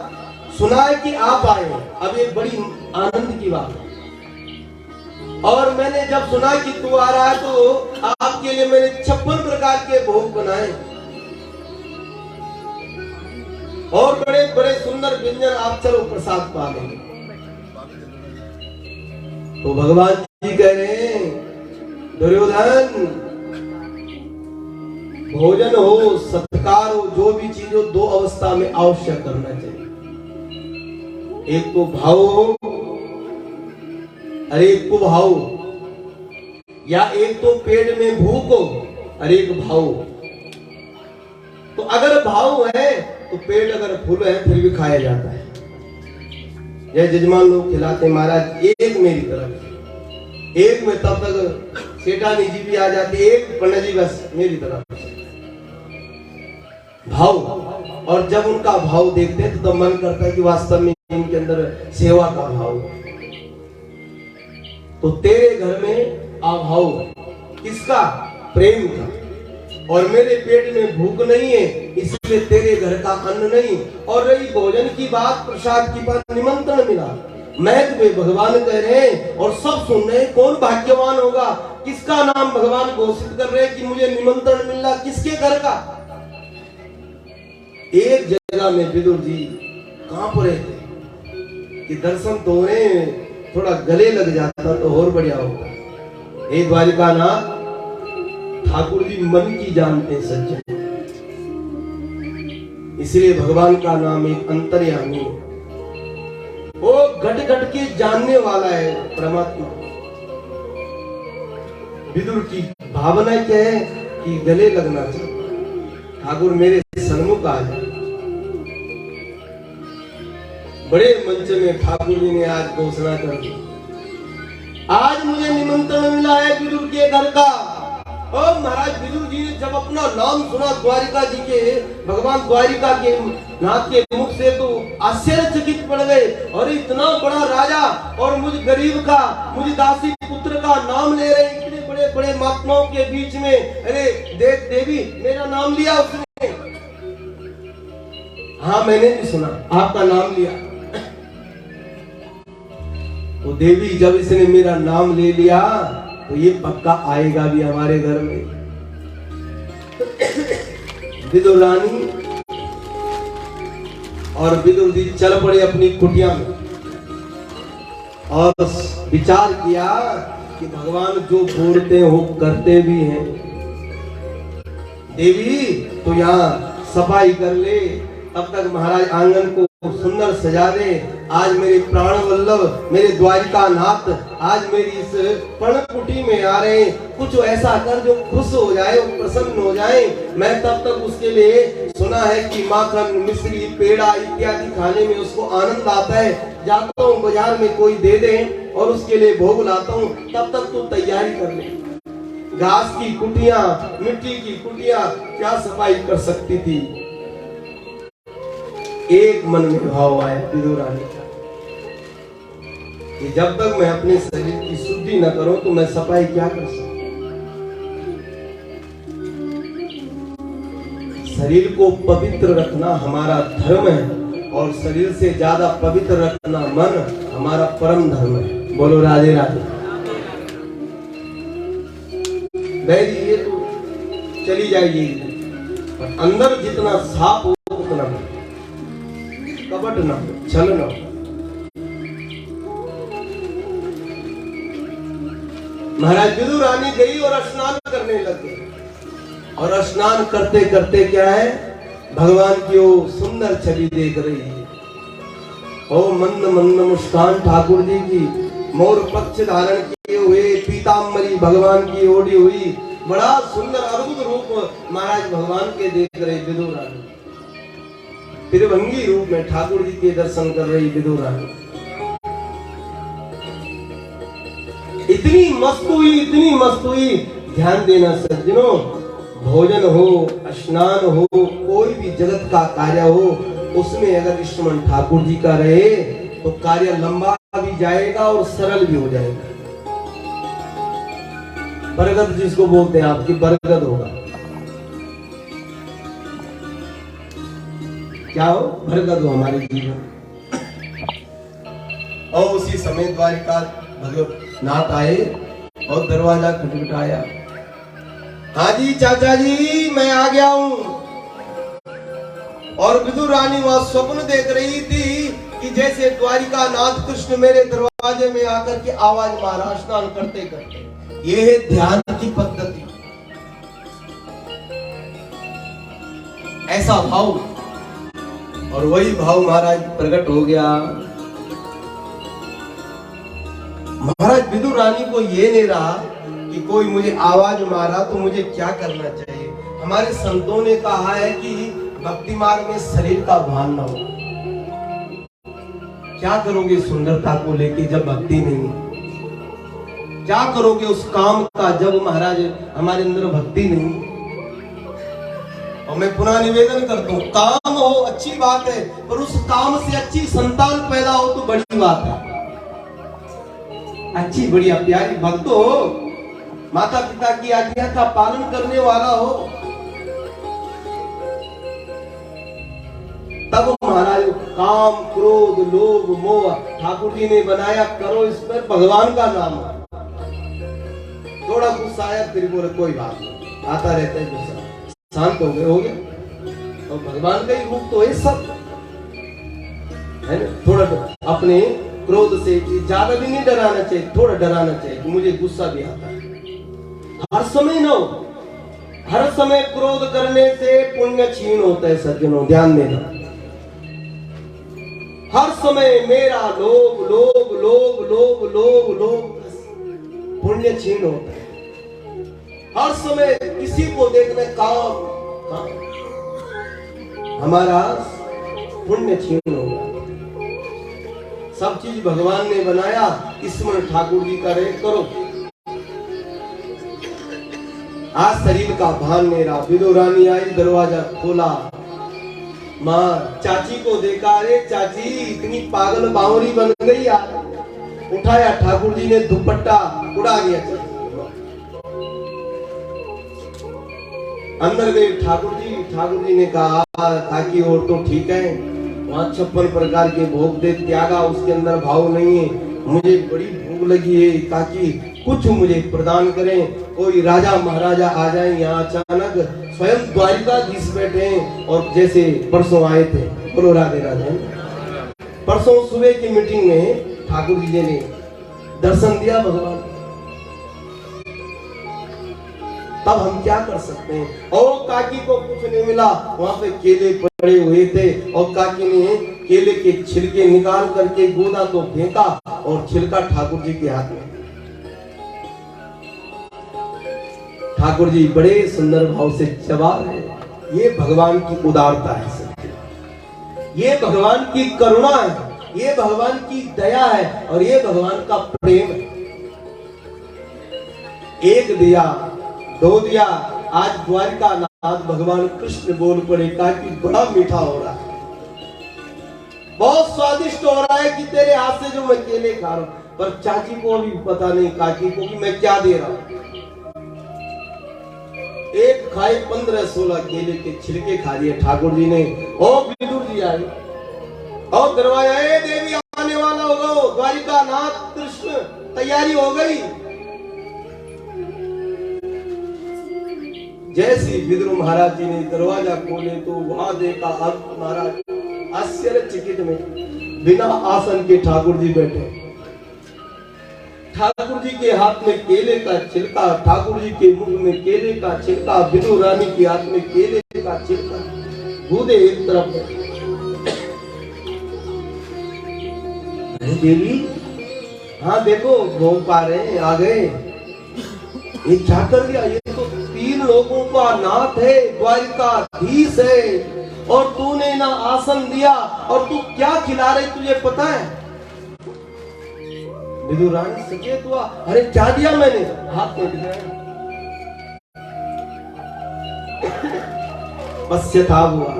सुना है कि आप आए, अब ये बड़ी आनंद की बात है। और मैंने जब सुना कि तू आ रहा है तो आपके लिए मैंने 56 प्रकार के भोग बनाए और बड़े बड़े सुंदर व्यंजन, आप चलो प्रसाद पा लेंगे। तो भगवान जी कह रहे हैं, दुर्योधन, भोजन हो, सत्कार हो, जो भी चीज हो, 2 अवस्था में आवश्यक करना चाहिए। एक तो भाव हो और एक को भाव, या एक तो पेट में भूख हो और एक भाव। तो अगर भाव है तो पेट अगर फुल है फिर भी खाया जाता है। यह जजमान लोग खिलाते, महाराज एक मेरी तरफ, एक में तब तक सेठानी जी भी आ जाती, एक पंडित जी बस मेरी तरफ भाव। और जब उनका भाव देखते हैं तो मन करता है कि वास्तव में इनके अंदर सेवा का भाव। तो तेरे घर में अभाव, किसका? प्रेम का। और मेरे पेट में भूख नहीं है, इसलिए तेरे घर का अन्न नहीं। और रही भोजन की बात, प्रसाद की बात, निमंत्रण मिला, मैं तुम्हें भगवान कह रहे हैं और सब सुन रहे हैं, कौन भाग्यवान होगा? किसका नाम भगवान घोषित कर रहे हैं कि मुझे निमंत्रण मिल रहा, किसके घर का? एक जगह में विदुर जी कांप रहे थे कि दर्शन तो उन्हें थोड़ा गले लग जाता तो और बढ़िया होता। हे द्वारिकानाथ, ठाकुर जी मन की जानते सज्जन, इसलिए भगवान का नाम एक अंतर्यामी है, वो घट घट के जानने वाला है परमात्मा। विदुर की भावना क्या है कि गले लगना चाहिए, ठाकुर मेरे सन्मुख आ जाए। बड़े मंच में ठाकुर जी ने आज घोषणा कर दी, आज मुझे निमंत्रण मिला है विदुर के घर का। और महाराज विदुर जी ने जब अपना नाम सुना द्वारिका जी के, भगवान द्वारिका के नाथ के मुख से, तो आश्चर्यचकित पड़ गए। और इतना बड़ा राजा और मुझ गरीब का, मुझ दासी पुत्र का नाम ले रहे, इतने बड़े बड़े महात्माओं के बीच में। अरे देख देवी, मेरा नाम लिया उसने। हाँ मैंने भी सुना, आपका नाम लिया। तो देवी, जब इसने मेरा नाम ले लिया तो ये पक्का आएगा भी हमारे घर में। विदुर रानी और विदुर जी चल पड़े अपनी कुटिया में और विचार किया कि भगवान जो बोलते हो करते भी हैं। देवी तो यहाँ सफाई कर ले, तब तक महाराज आंगन को सुंदर सजा दे। आज मेरे प्राण वल्लभ, मेरे द्वारिका नाथ आज मेरी इस पर्णकुटी में आ रहे, कुछ ऐसा कर जो खुश हो जाए, प्रसन्न हो जाए। मैं तब तक उसके लिए सुना है कि माखन, मिश्री, पेड़ा इत्यादि खाने में उसको आनंद आता है। जाता हूँ बाजार में कोई दे दे और उसके लिए भोग लाता हूँ, तब तक तू तैयारी कर ले। घास की कुटिया, मिट्टी की कुटिया क्या सफाई कर सकती थी। एक मन में भाव आया विदुर रानी का कि जब तक मैं अपने शरीर की शुद्धि न करूं तो मैं सफाई क्या कर सकता। शरीर को पवित्र रखना हमारा धर्म है और शरीर से ज्यादा पवित्र रखना मन हमारा परम धर्म है। बोलो राधे राधे। बैरी ये तो चली जाएगी, पर अंदर जितना साफ हो उतना कपट न हो, छल न हो। महाराज विदुर रानी गई और स्नान करने लगे और स्नान करते करते क्या है, भगवान की वो सुंदर छवि देख रही है। ओ मंद मंद मुस्कान ठाकुर जी की, मोर पक्ष धारण किए हुए, पीताम्बरी भगवान की ओढ़ी हुई, बड़ा सुंदर अद्भुत रूप महाराज भगवान के देख रहे विदुर रानी। त्रिभंगी रूप में ठाकुर जी के दर्शन कर रही विदुर रानी। इतनी मस्त हुई, इतनी मस्त हुई। ध्यान देना सज्जनों, भोजन हो, स्नान हो, कोई भी जगत का कार्य हो, उसमें अगर स्मरण ठाकुर जी का रहे तो कार्य लंबा भी जाएगा और सरल भी हो जाएगा। बरगद जिसको बोलते हैं आपकी बरगद होगा, क्या हो, बरगद हो हमारे जीवन। और उसी समय द्वारिका भगवनाथ आए और दरवाजा खटखटाया। हाँ जी चाचा जी, मैं आ गया हूं। और विदुर रानी वहां स्वप्न देख रही थी कि जैसे द्वारिका नाथ कृष्ण मेरे दरवाजे में आकर के आवाज मारा स्नान करते करते। ये है ध्यान की पद्धति। ऐसा भाव, और वही भाव महाराज प्रकट हो गया। महाराज विदुर रानी को ये नहीं रहा कि कोई मुझे आवाज मारा तो मुझे क्या करना चाहिए। हमारे संतों ने कहा है कि भक्ति मार्ग में शरीर का भान न हो। क्या करोगे सुंदरता को लेके जब भक्ति नहीं है? क्या करोगे उस काम का जब महाराज हमारे अंदर भक्ति नहीं? और मैं पुनः निवेदन करता हूँ, काम हो अच्छी बात है, पर उस काम से अच्छी संतान पैदा हो तो बड़ी बात है। अच्छी बढ़िया प्यारी भक्त हो, माता पिता की आज्ञा का पालन करने वाला हो, तब महाराज काम, क्रोध, लोभ, मोह ठाकुर जी ने बनाया करो इस पर भगवान का नाम। थोड़ा गुस्सा आया फिर बोले कोई बात नहीं, आता रहता है गुस्सा, शांत हो गया। और भगवान का ही रूप तो है सब, है ना। थोड़ा अपने क्रोध से ज्यादा भी नहीं डराना चाहिए, थोड़ा डराना चाहिए। मुझे गुस्सा भी आता है, हर समय न हो। हर समय क्रोध करने से पुण्य क्षीण होता है सज्जनों, ध्यान देना। हर समय मेरा लोभ लोभ लोभ लोभ लोभ लोभ, पुण्य क्षीण होता है। हर समय किसी को देखने काम, हमारा पुण्य क्षीण होगा। सब चीज भगवान ने बनाया, स्मरण ठाकुर जी का रहे करो। आज शरीर का भान नहीं रहा। विदुर रानी आई, दरवाजा खोला, माँ चाची को देखा, अरे चाची इतनी पागल बावरी बन गई यार। उठाया ठाकुर जी ने, दुपट्टा उड़ा दिया। अंदर गए ठाकुर जी ने कहा ताकि और तो ठीक है, वहाँ 56 प्रकार के भोग दे त्यागा, उसके अंदर भाव नहीं है। मुझे बड़ी भूख लगी है, ताकि कुछ मुझे प्रदान करें। कोई राजा महाराजा आ जाए यहाँ अचानक, स्वयं द्वारिकाधीश बैठे हैं और जैसे परसों आए थे। बोलो राधे राधे। परसों सुबह की मीटिंग में ठाकुर जी ने दर्शन दिया भगवान। तब हम क्या कर सकते हैं? और काकी को कुछ नहीं मिला, वहां पे केले पड़े हुए थे और काकी ने केले के छिलके निकाल करके गोदा को फेंका और छिलका ठाकुर जी के हाथ में। ठाकुर जी बड़े सुंदर भाव से चबा रहे। ये भगवान की उदारता है सत्य, ये भगवान की करुणा है, ये भगवान की दया है और ये भगवान का प्रेम है। एक दिया, दो दिया, आज द्वारिका नाथ भगवान कृष्ण बोल पड़े कि बड़ा मीठा हो रहा है, बहुत स्वादिष्ट हो रहा है कि तेरे हाथ से जो मैं केले खा रहा हूं। पर चाची को भी पता नहीं, काकी को कि मैं क्या दे रहा हूं। एक खाए 15-16 केले के छिलके खा लिए ठाकुर जी ने। ओ विदुर जी आए और दरवाजा, देवी आने वाला होगा, द्वारिका नाथ कृष्ण तैयारी हो गई। जैसी विदुर महाराज जी ने दरवाजा खोले तो वहां देखा अंत महाराज आश्चर्यचकित में बिना आसन के ठाकुर जी बैठे। ठाकुर जी के हाथ में केले का छिलका, ठाकुर जी के मुंह में केले का छिलका, विदुर रानी के हाथ में केले का छिलका, बूंदे एक तरफ। अरे देवी, हाँ देखो भोग पा रहे हैं, आ गए। ये क्या कर दिया? ये तो 3 लोगों का नाथ है, द्वारिकाधीश है, और तूने ना आसन दिया और तू क्या खिला रही, तुझे पता है? विदुर रानी सचेत हुआ, अरे क्या दिया मैंने? हाथ में दिखाया। पश्चाताप हुआ,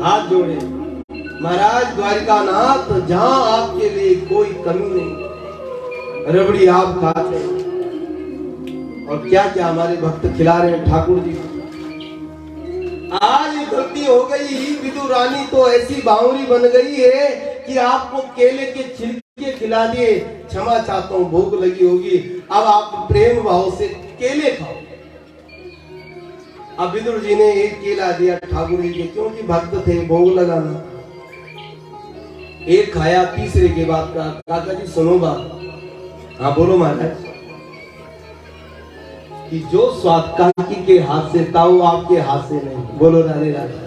हाथ जोड़े, महाराज द्वारिका नाथ, जहां आपके लिए कोई कमी नहीं, रबड़ी आप खाते हैं और क्या क्या हमारे भक्त खिला रहे हैं ठाकुर जी। आज गलती हो गई, विदुर रानी तो ऐसी बावरी बन गई है कि आपको केले के छिलके खिला दिए, क्षमा चाहता हूं, भूख लगी होगी, अब आप प्रेम भाव से केले खाओ। अब विदुर जी ने एक केला दिया ठाकुर जी के, क्योंकि भक्त थे, भोग लगाना। एक खाया, तीसरे के बाद कहा, काका जी सुनो बात। हाँ बोलो महाराज। कि जो स्वाद काकी के हाथ से था वो आपके हाथ से नहीं। बोलो रानी राजा।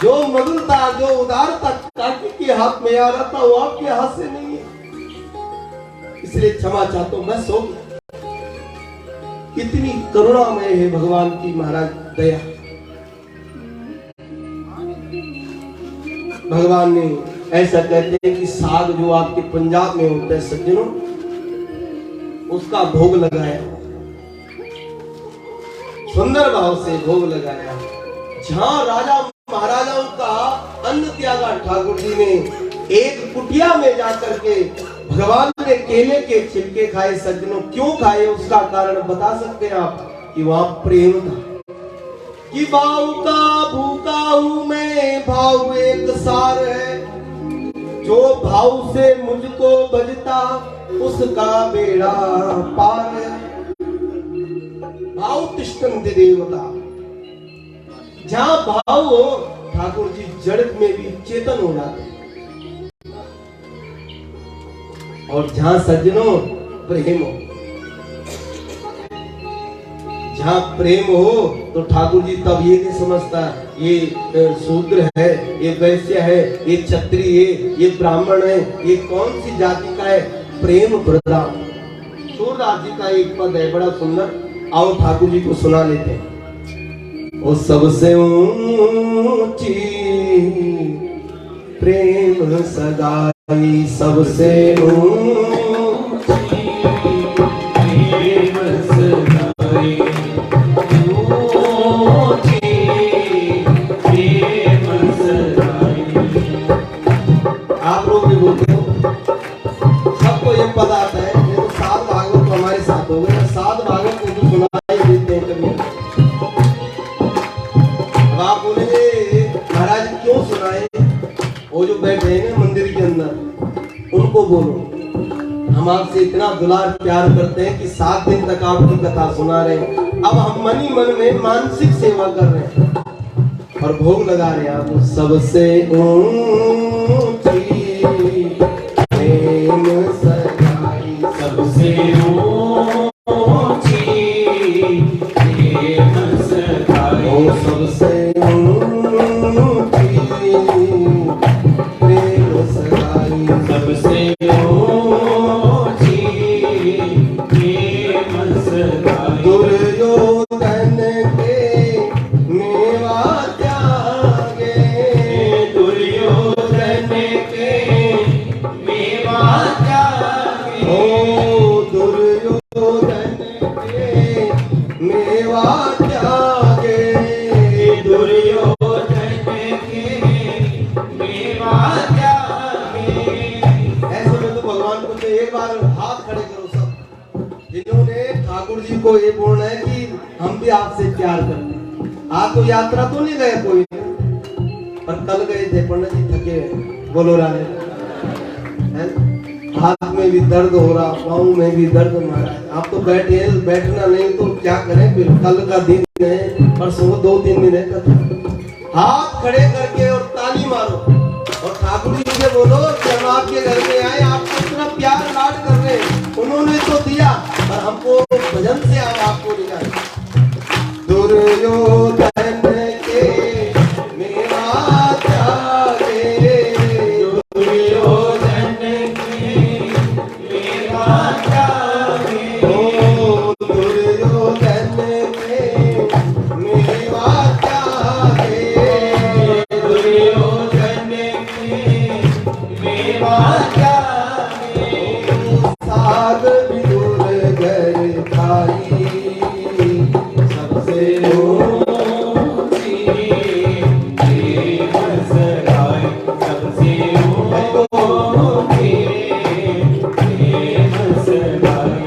जो मधुरता, जो उदारता काकी के हाथ में आ रहा था वो आपके हाथ से नहीं है, इसलिए क्षमा चाहता हूं, मैं सो गया। कितनी करुणामय है भगवान की महाराज दया। भगवान ने ऐसा कहते हैं कि साग जो आपके पंजाब में होता है सज्जनों, उसका भोग लगाया, सुंदर भाव से भोग लगाया। जहां राजा महाराजाओं का अन्न त्यागा ठाकुर जी ने, एक कुटिया में जाकर के भगवान ने केले के छिलके खाए। सज्जनों क्यों खाए, उसका कारण बता सकते हैं आप? कि वहां प्रेम था, कि भाव का भूखा हूं मैं, भाव एक सार है, जो भाव से मुझको बजता उसका बेड़ा पार है। भाव तिष्ठन्ति देवता, जहां भाव हो ठाकुर जी जड़त में भी चेतन हो जाते हैं। और जहां सज्जनों प्रेम हो, जहां प्रेम हो तो ठाकुर जी तब ये नहीं समझता ये शूद्र है, ये वैश्य है, ये क्षत्रिय है, ये ब्राह्मण है, ये कौन सी जाति का है। प्रेम प्रदान। सूरदास जी का एक पद है बड़ा सुंदर, आओ ठाकुर जी को सुना लेते हैं। ओ सबसे ऊंची प्रेम सगाई, सबसे ऊंची प्रेम सगाई, ऊंची प्रेम सगाई। आप लोग भी बोलते हो, सबको ये पता आता है। ये तो 7 भागवत हमारे साथ हो गए, 7 भागवत को तो सुनाई देते हैं कभी। अब आप बोलेंगे महाराज क्यों सुनाए? वो जो बैठे हैं ना मंदिर के अंदर, उनको बोलो हम आपसे इतना दुलार प्यार करते हैं कि 7 दिन तक आपकी कथा सुना रहे हैं। अब हम मन ही मन में मानसिक सेवा कर रहे हैं और भोग लगा रहे हैं। आप सबसे ऊंची प्रेम सगाई, सबसे ऊंची प्रेम सगाई, सबसे ऊंची ओ दुर्योधन के मेवा त्यागे, दुर्योधन के मेवा त्यागे। ऐसे में तो भगवान को तो एक बार हाथ खड़े करो सब, जिन्होंने ठाकुर जी को ये बोलना है कि हम भी आपसे प्यार करते हैं। आप तो यात्रा तो नहीं गए कोई, पर कल गए थे, पंडित जी थके हैं, बोलो राधे। हाथ में भी दर्द हो रहा, पाँव में भी दर्द महाराज। आप तो बैठे हैं, बैठना नहीं तो क्या करें फिर, कल का दिन है, परसों 2-3 दिन है। हाथ खड़े करके और ताली मारो और ठाकुर जी से बोलो कि हम आपके घर में आए, आपको इतना प्यार लाड कर रहे हैं, उन्होंने तो दिया पर हमको भजन से आपको दिया। दुर्योधन के मेवा त्यागे, दुर्योधन के मेवा त्यागे। ओ दुर्योधन के मेवा त्यागे, दुर्योधन के मेवा त्यागे। साग विदुर घर खाई, सबसे ऊंची प्रेम सगाई, सबसे ऊंची प्रेम सगाई।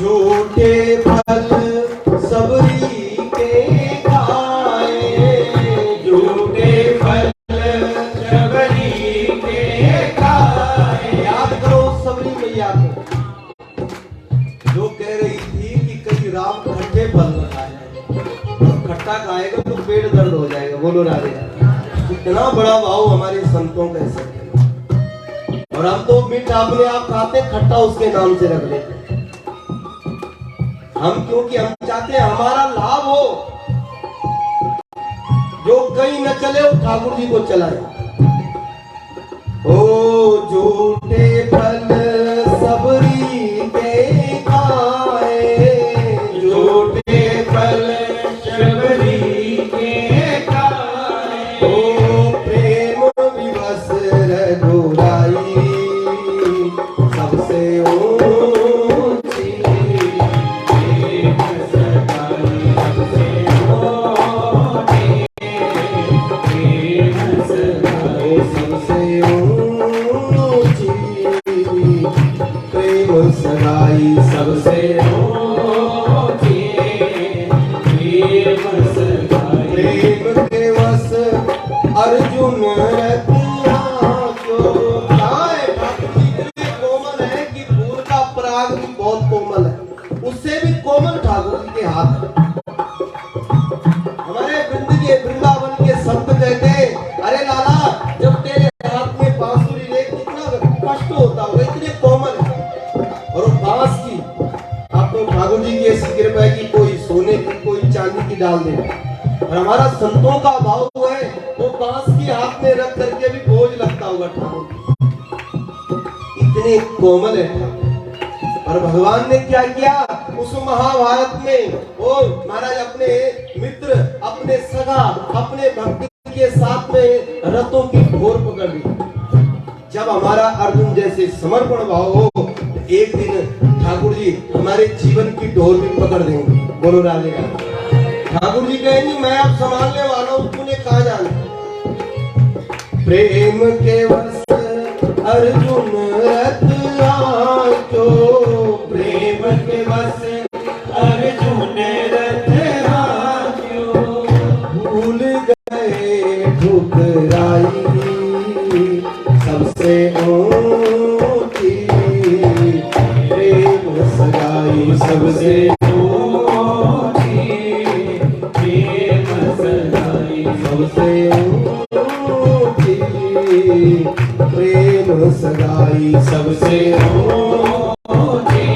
झूठे फल सबरी के खाए, झूठे फल सबरी के खाए। याद करो सबरी मैया को, जो कह रही थी कि कई राम खट्टे फल न खाए, और खट्टा खाएगा तो पेट दर्द हो जाएगा। बोलो राधे। इतना बड़ा भाव हमारे संतों का ऐसा है। और हम तो मीठा अपने आप खाते, खट्टा उसके नाम से रख लेते हैं हम, क्योंकि हम चाहते हैं हमारा लाभ हो, जो कहीं न चले वो ठाकुर जी को चलाए। ओ झूठे फल सबरी के खाए, झूठे फल सबरी के खाए। ओ प्रेम विवश रघुराई, सबसे ऊंची प्रेम सगाई, सबसे ऊंची प्रेम सगाई। सबसे ऊंची प्रेम सगाई, सबसे ऊंची प्रेम सगाई। प्रेम के वश अर्जुन रतिया क्यों गाए। भक्ति इतनी कोमल है कि फूल का पराग भी बहुत कोमल है, उससे भी कोमल ठाकुर जी के हाथ है। हमारे वृंदावन के संत कहते हैं, अरे लाला जब तेरे हाथ में बांसुरी ले कितना कष्ट होता होगा, इतने कोमल है। और वो बांस की आप तो ठाकुर जी की ऐसी कृपा है कि कोई सोने की कोई चांदी की डाल दे, और हमारा संतों का भाव है वो बांस की हाथ में रख करके भी बोझ लगता होगा ठाकुर, इतने कोमल है ठाकुर। और भगवान ने क्या किया उस महाभारत में, वो महाराज अपने मित्र अपने सगा अपने भक्त के साथ में रथों की घोर पकड़ ली। जब हमारा अर्जुन जैसे समर्पण भाव हो, तो एक दिन ठाकुर जी हमारे जीवन की डोर भी पकड़ देंगे। बोलो राधे राधे। ठाकुर जी कहेंगे मैं अब संभालने वाला हूं, तूने कहा जाना। प्रेम के वश अर्जुन रथ आयो, प्रेम के वश अर्जुन रथ आयो। भूल गए ठुकराई प्रेम सगाई सबसे ऊंची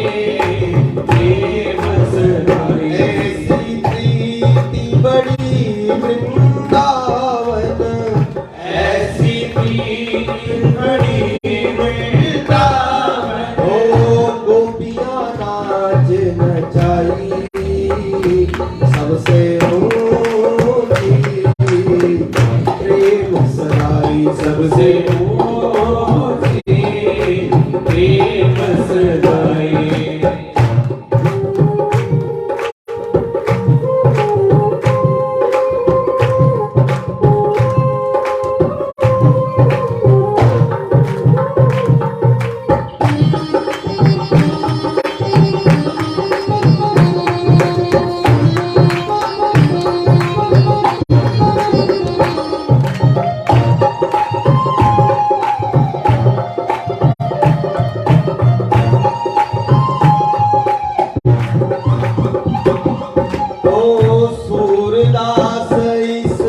प्रेम सगाई। ऐसी प्रीति बड़ी वृंदावन, ऐसी प्रीति बड़ी वृंदावन। ओ गोपियाँ नाच नचाई सबसे ऊंची प्रेम सगाई सबसे ऊंची प्रेम सगाई। सूरदास इस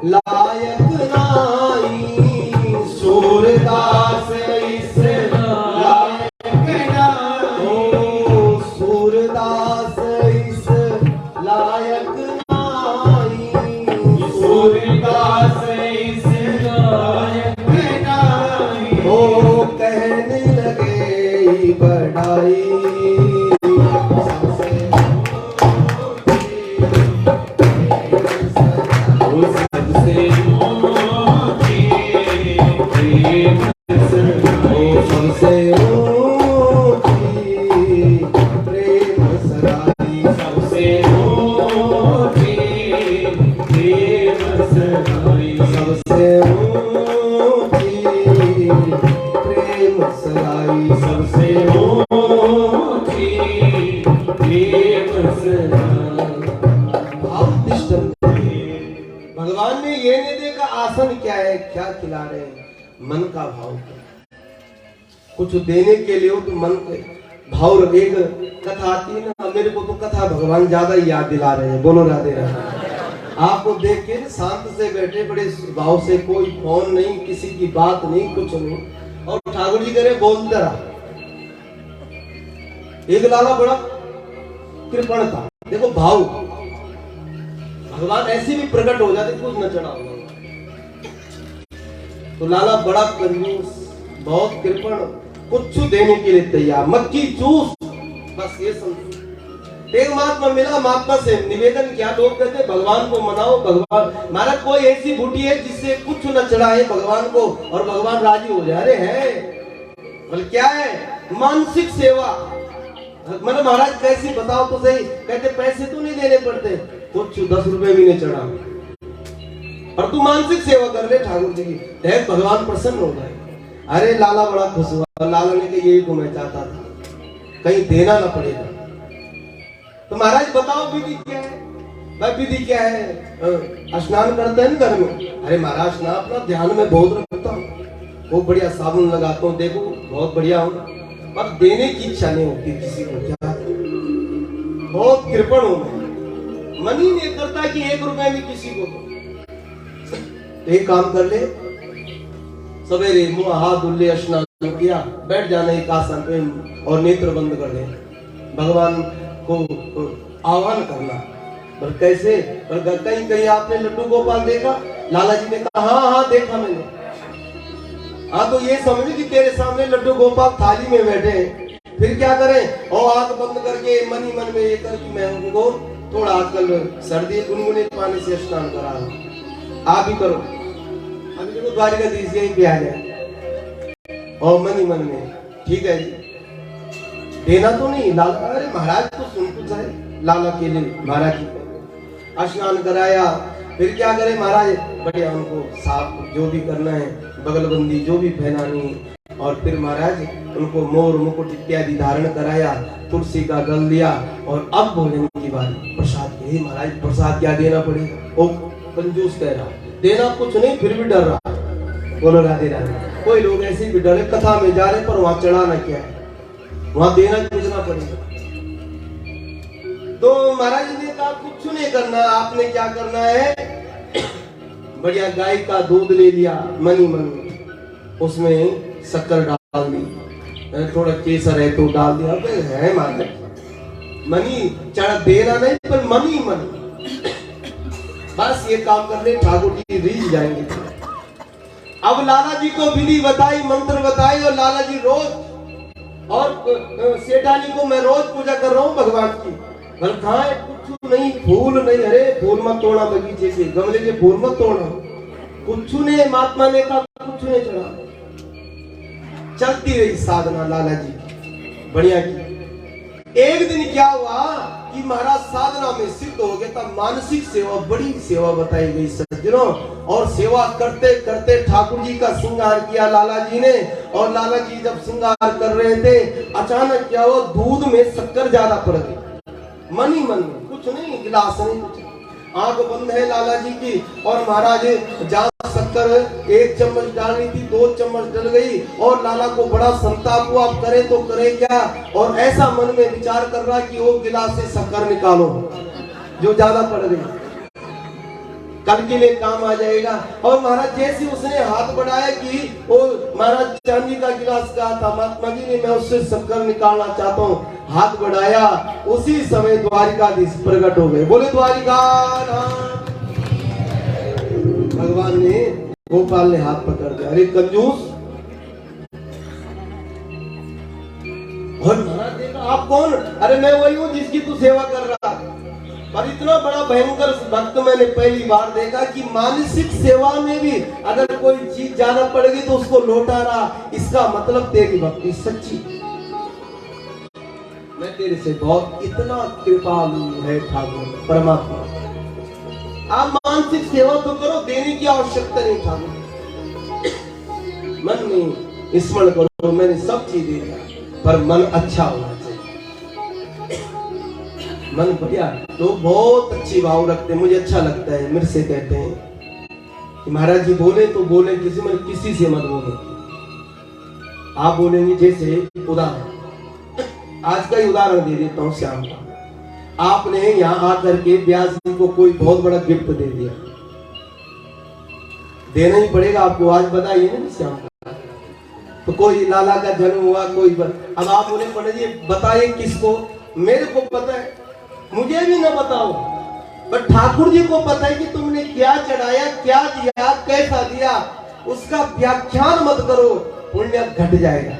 लायक नाई, सूरदास इस लायक नाई। ओ सूरदास इस लायक नाई, सूरदास इस लायक नाई। ओ कहने लगे बढ़ाई सबसे ऊंची प्रेम सगाई। सबसे ऊंची प्रेम सगाई सबसे ऊंची प्रेम सगाई। सबसे ऊंची प्रेम सगाई सबसे ऊंची प्रेम सगाई। भगवान ने ये नहीं देखा आसन क्या है, क्या खिला रहे हैं, मन का भाव क्या है। कुछ देने के लिए हो तो मन के भाव रखे। एक कथा आती है ना, मेरे को तो कथा भगवान ज्यादा ही याद दिला रहे हैं। बोलो राधे राधे। आपको देख के शांत से बैठे बड़े भाव से, कोई फोन नहीं, किसी की बात नहीं, कुछ नहीं, और ठाकुर जी करे बोलते रहा। एक लाला बड़ा कृपण था, देखो भाव भगवान ऐसे भी प्रकट हो जाते, कुछ न चढ़ा होगा। तो लाला बड़ा कंजूस, बहुत कृपण, कुछ देने के लिए तैयार, मक्खी चूस, बस ये समझो। एक महात्मा मिला, महात्मा से निवेदन किया। लोग कहते भगवान को मनाओ, भगवान महाराज कोई ऐसी बूटी है जिससे कुछ न चढ़ाए भगवान को और भगवान राजी हो जाए। अरे है, बोले क्या है? मानसिक सेवा। मतलब महाराज कैसी बताओ तो सही। कहते पैसे तो नहीं देने पड़ते, कुछ 10 रुपए भी नहीं चढ़ा, और तू मानसिक सेवा कर ले ठाकुर जी की, देख भगवान प्रसन्न हो जाए। अरे लाला बड़ा खुश हुआ। लाला ने कहा यही तो मैं चाहता था, कहीं देना ना पड़ेगा। तो महाराज बताओ विधि क्या है? भाई विधि क्या है? स्नान करते हैं ना घर में। अरे महाराज स्नान अपना ध्यान में बहुत रखता हूँ, बहुत बढ़िया साबुन लगाता हूँ, देखो बहुत बढ़िया हूँ, पर देने की इच्छा नहीं होती किसी को। क्या बहुत कृपण हूं मैं, मन ही नहीं करता कि 1 रुपए भी किसी को दो। एक काम कर ले, सवेरे मुंह हाथ धुल ले, स्नान किया, बैठ जाना एक आसन पे और नेत्र बंद कर दे, भगवान को आह्वान करना। पर कैसे? पर कहीं कहीं आपने लड्डू गोपाल देखा? लाला जी ने कहा हाँ हाँ देखा मैंने। हाँ तो ये समझ कि तेरे सामने लड्डू गोपाल थाली में बैठे हैं, फिर क्या करें? और आंख बंद करके मन ही मन में ये कर कि मैं उनको थोड़ा आजकल सर्दी गुनगुने पानी से स्नान करा रहा हूं, आप ही करो। अभी देखो द्वारिकाधीश यहीं पे आ जाए और मन ही मन में ठीक है जी, देना तो नहीं लाला। अरे महाराज तो सुन तो जाए, लाला के लिए महाराज की स्नान कराया। फिर क्या करे महाराज? बढ़िया उनको साफ जो भी करना है, बगलबंदी जो भी पहनानी, और फिर महाराज उनको मोर मुकुट इत्यादि धारण कराया, तुलसी का गल दिया, और अब भोजन की बारी। प्रसाद के महाराज प्रसाद क्या देना पड़ेगा? ओ कंजूस कह रहा, देना कुछ नहीं फिर भी डर रहा। बोलो राधे राधे। कोई लोग ऐसे भी डरे, कथा में जा रहे पर वहां चढ़ाना क्या है, वहां देना पूछना पड़ेगा। तो महाराज ने कहा कुछ नहीं करना, आपने क्या करना है? बढ़िया गाय का दूध ले लिया, मनी मन उसमें शक्कर डाल दी, थोड़ा केसर है तो डाल दिया। अबे है मालिक, मनी चढ़ा देना नहीं पर मनी मनी, बस ये काम कर ले, ठाकुर जी रीझ जाएंगे। अब लाला जी को विधि बताई, मंत्र बताई, और लाला जी रोज, और सेठानी को मैं रोज पूजा कर रहा हूँ भगवान की। बोले कहाँ है? कुछ नहीं, फूल नहीं। अरे फूल मत तोड़ना, बगीचे के गमले के फूल मत तोड़ना। कुछ नहीं, महात्मा ने कहा कुछ नहीं चढ़ा। चलती रही साधना लाला जी बढ़िया की। एक दिन क्या हुआ कि महाराज साधना में सिद्ध हो गया, तब मानसिक सेवा, बड़ी सेवा बताई गई सज्जनों। और सेवा करते करते ठाकुर जी का श्रृंगार किया लाला जी ने। और लाला जी जब श्रृंगार कर रहे थे, अचानक क्या हुआ, दूध में शक्कर ज्यादा पड़ गई। मन ही मन में, कुछ नहीं, गिलास नहीं, कुछ नहीं। आंख बंद है लाला जी की, और महाराज जहाँ शक्कर 1 चम्मच डालनी थी 2 चम्मच डल गई। और लाला को बड़ा संताप हुआ, अब करे तो करे क्या। और ऐसा मन में विचार कर रहा कि वो गिलास से शक्कर निकालो जो ज्यादा पड़ गई, कल के लिए काम आ जाएगा। और महाराज जैसे उसने हाथ बढ़ाया कि वो महाराज चांदी का गिलास कहा था, महात्मा जी ने मैं उससे शक्कर निकालना चाहता हूँ, हाथ बढ़ाया, उसी समय द्वारिकाधीश प्रकट हो गए। बोले द्वारिकानाथ। भगवान ने, गोपाल ने हाथ पकड़ दिया, अरे कंजूस। और महाराज देखा, आप कौन? अरे मैं वही हूँ जिसकी तू सेवा कर रहा। पर इतना बड़ा भयंकर भक्त मैंने पहली बार देखा कि मानसिक सेवा में भी अगर कोई चीज ज्यादा पड़ गई तो उसको लौटा रहा, इसका मतलब तेरी भक्ति सच्ची। मैं तेरे से बहुत, इतना कृपालु है ठाकुर परमात्मा। आप मानसिक सेवा तो करो, देने की आवश्यकता नहीं ठाकुर। मन में स्मरण करो, मैंने सब चीज दे दिया, पर मन अच्छा होना चाहिए। मन बढ़िया, लोग बहुत अच्छी भाव रखते हैं, मुझे अच्छा लगता है। मेरे से कहते हैं कि महाराज जी बोले तो बोले, किसी से मत बोले। आप बोलेंगे, जैसे उदाहरण, आज का ही उदाहरण दे देता हूँ श्याम का। आपने यहाँ आकर के व्यास जी को कोई बहुत बड़ा गिफ्ट दे दिया, देना ही पड़ेगा आपको, आज बताइए ना श्याम का। तो कोई लाला का जन्म हुआ, कोई अब आप बोले पंडित जी बताइए किसको? मेरे को पता है, मुझे भी ना बताओ, पर ठाकुर जी को पता है कि तुमने क्या चढ़ाया, क्या दिया, कैसा दिया। उसका व्याख्यान मत करो, पुण्य घट जाएगा।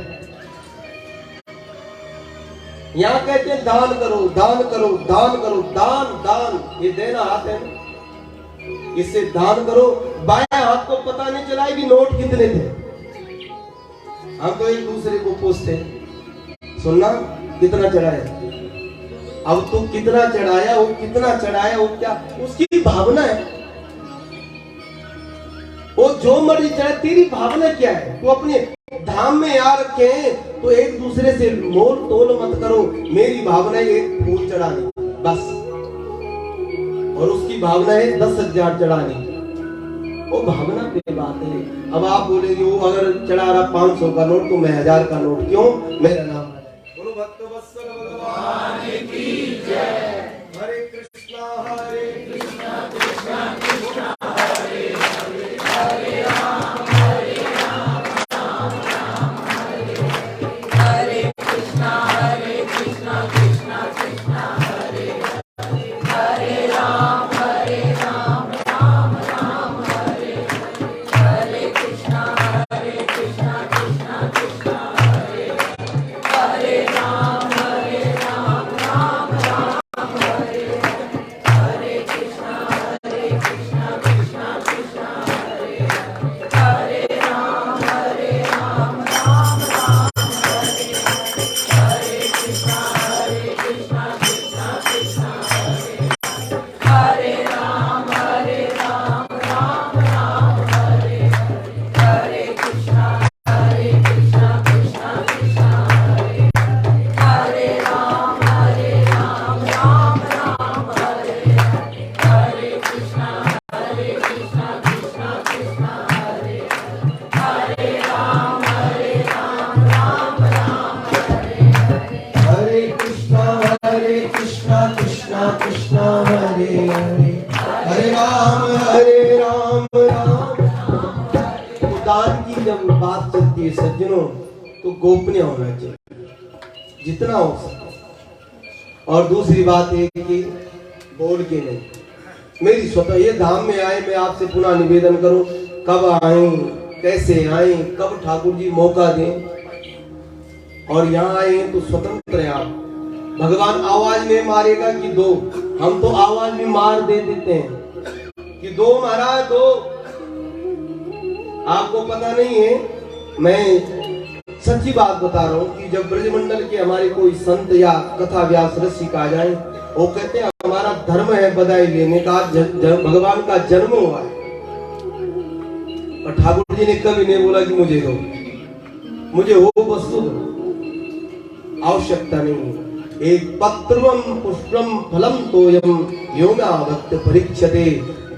यहाँ कहते हैं दान करो, दान करो, दान करो, दान दान, ये देना हाथ है ना, इससे दान करो। बाएं हाथ को पता नहीं चला कि नोट कितने थे। हम तो एक दूसरे को पूछते, सुनना कितना चढ़ाया, अब तू कितना चढ़ाया, वो कितना चढ़ाया, वो क्या, उसकी भावना है। वो जो मर्जी चढ़ाए, तेरी भावना क्या है? तू अपने धाम में आ रखे हैं तो एक दूसरे से मोल तोल मत करो। मेरी भावना है एक फूल चढ़ाने बस, और उसकी भावना है 10,000 चढ़ाने। वो भावना पे बात है। अब आप बोलेंगे वो अगर चढ़ा रहा 500 का नोट तो मैं 1000 का नोट क्यों? मेरा नाम है। बोलो भक्तवत्सल भगवान की जय। हरे कृष्णा कृष्णा कृष्णा हरे हरे, हरे राम राम राम हरे हरे, कृष्णा कृष्णा कृष्णा हरे हरे, हरे राम राम राम हरे हरे, कृष्णा कृष्णा कृष्णा हरे हरे, जब बात चलती है सज्जनों तो गोपनीय होना चाहिए जितना हो सके। और दूसरी बात है कि बोल के नहीं। मेरी स्वतः ये धाम में आए, मैं आपसे पुनः निवेदन करूं, कब आए, कैसे आए, कब ठाकुर जी मौका दें। और यहाँ आए तो स्वतंत्र हैं आप। भगवान आवाज नहीं मारेगा कि दो, हम तो आवाज भी मार दे देते हैं कि दो महाराज दो। आपको पता नहीं है, मैं सच्ची बात बता रहा हूँ कि जब ब्रजमंडल के हमारे कोई संत या कथा व्यास रसिक आ जाए, वो कहते हैं हमारा धर्म है बधाई लेने का, भगवान का जन्म हुआ है। और ठाकुर जी ने कभी नहीं बोला कि मुझे दो, मुझे वो वस्तु दो, आवश्यकता नहीं है। एक पत्रम पुष्पम फलम तोयम यो में भक्त परीक्षते।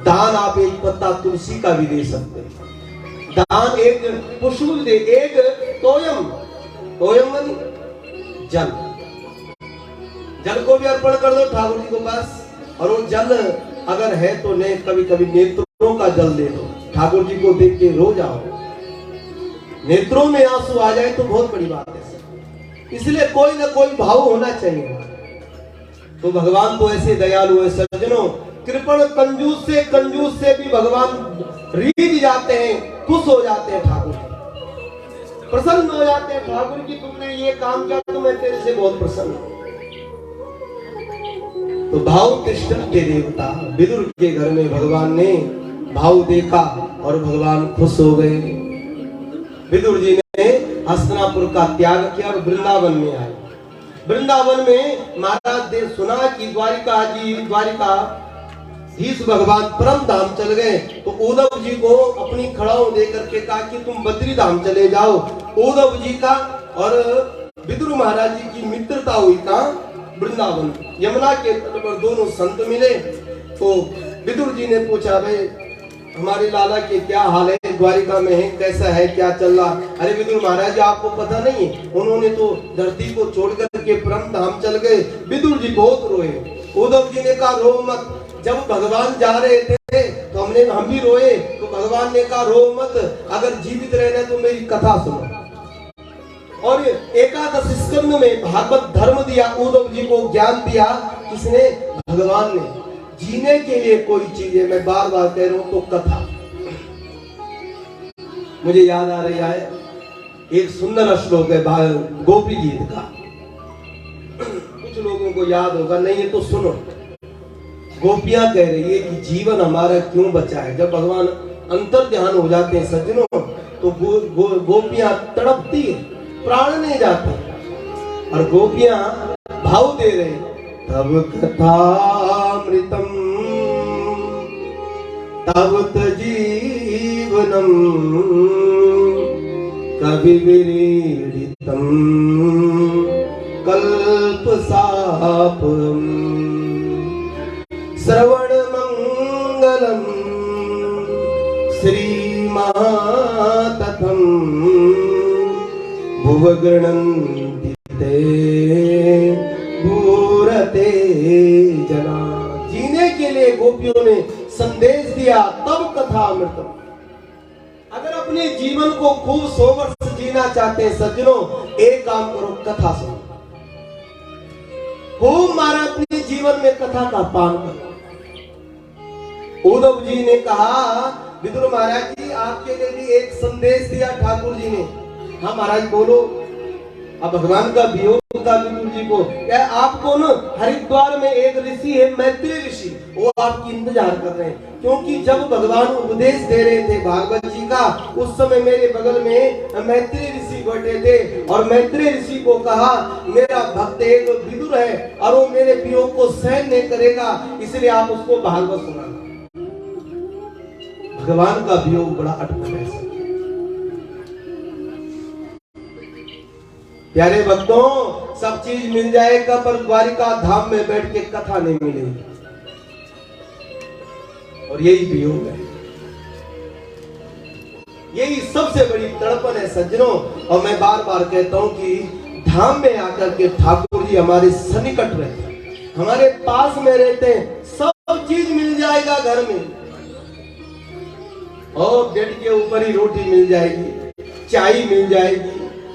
दान आप एक पत्ता तुलसी का भी दे सकते हैं, दान एक पुष्प दे, एक तोयम, तोयम जल, जल को भी अर्पण कर दो ठाकुर जी को पास। और वो जल अगर है तो ने कभी कभी नेत्रों का जल दे दो, ठाकुर जी को देख के रो जाओ, नेत्रों में आंसू आ जाए तो बहुत बड़ी बात है। इसलिए कोई ना कोई भाव होना चाहिए। तो भगवान तो ऐसे दयालु है सज्जनों, कृपण कंजूस से भी भगवान रीझ जाते हैं, खुश हो जाते हैं, ठाकुर प्रसन्न हो जाते हैं। ठाकुर जी तुमने ये काम किया तो मैं तेरे से बहुत प्रसन्न हूं। तो भाव तिष्ठत के देवता, विदुर के घर में भगवान ने भाव देखा और भगवान खुश हो गए। विदुर जी ने हस्तिनापुर का त्याग किया और वृंदावन में आए। वृंदावन में महाराज ने सुना कि द्वारिकाधीश भगवान परम धाम चल गए, तो उद्धव जी को अपनी खड़ाऊ देकर के कहा कि तुम बद्री धाम चले जाओ। उद्धव जी का और विदुर महाराज जी की मित्रता हुई था वृंदावन, यमुना के तट पर दोनों संत मिले। तो विदुर जी ने पूछा, भाई हमारे लाला के क्या हाल है, द्वारिका में है, कैसा है, क्या चल रहा? अरे विदुर महाराज आपको पता नहीं है, उन्होंने तो धरती को छोड़ करके परम धाम चल गए। विदुर जी बहुत रोए। उद्धव जी ने कहा रो मत, जब भगवान जा रहे थे तो हम भी रोए, तो भगवान ने कहा रो मत, अगर जीवित रहना तो मेरी कथा सुनो। और एकादश स्कंद में भागवत धर्म दिया, उद्धव जी को ज्ञान दिया, किसने? भगवान ने। जीने के लिए कोई चीज है, मैं बार बार कह रहा हूं, तो कथा। मुझे याद आ रही है एक सुंदर श्लोक है गोपी गीत का, कुछ लोगों को याद होगा, नहीं है तो सुनो। गोपियां कह रही है कि जीवन हमारा क्यों बचा है। जब भगवान अंतर ध्यान हो जाते हैं सज्जनों, तो गोपियां तड़पती है, प्राण नहीं जाते, और गोपियां भाव दे रहे, तब कथामृतम तव जीवनम कवि विरीडितम कल्पसापम श्रवण मंगलम श्रीमातथम भुवगृणन्ति ते भूरते जना। जीने के लिए गोपियों ने संदेश दिया, तब कथा अमृतम। अगर अपने जीवन को खूब 100 वर्ष जीना चाहते हैं सज्जनों, एक काम करो, कथा सुनो, खूब मारा अपने जीवन में कथा का पान करो। उद्धव जी ने कहा, विदुर महाराज जी आपके लिए भी एक संदेश दिया ठाकुर जी ने। हाँ महाराज बोलो। अब भगवान का वियोग था विदुर जी को। क्या आपको न हरिद्वार में एक ऋषि है, मैत्री ऋषि, वो आपकी इंतजार कर रहे हैं, क्योंकि जब भगवान उपदेश दे रहे थे भागवत जी का, उस समय मेरे बगल में मैत्री ऋषि बैठे थे, और मैत्री ऋषि को कहा मेरा भक्त एक विदुर है और वो मेरे वियोग को सहन नहीं करेगा, इसलिए आप उसको भागवत सुनाना। भगवान का वियोग बड़ा अटपट है। प्यारे भक्तों, सब चीज मिल जाएगा पर द्वारिका धाम में बैठ के कथा नहीं मिलेगी, और यही वियोग है, यही सबसे बड़ी तड़पन है सज्जनों। और मैं बार बार कहता हूं कि धाम में आकर के ठाकुर जी हमारे सन्निकट रहते हैं, हमारे पास में रहते हैं, सब चीज मिल जाएगा घर में, और बेड के ऊपर ही रोटी मिल जाएगी, चाय मिल जाएगी,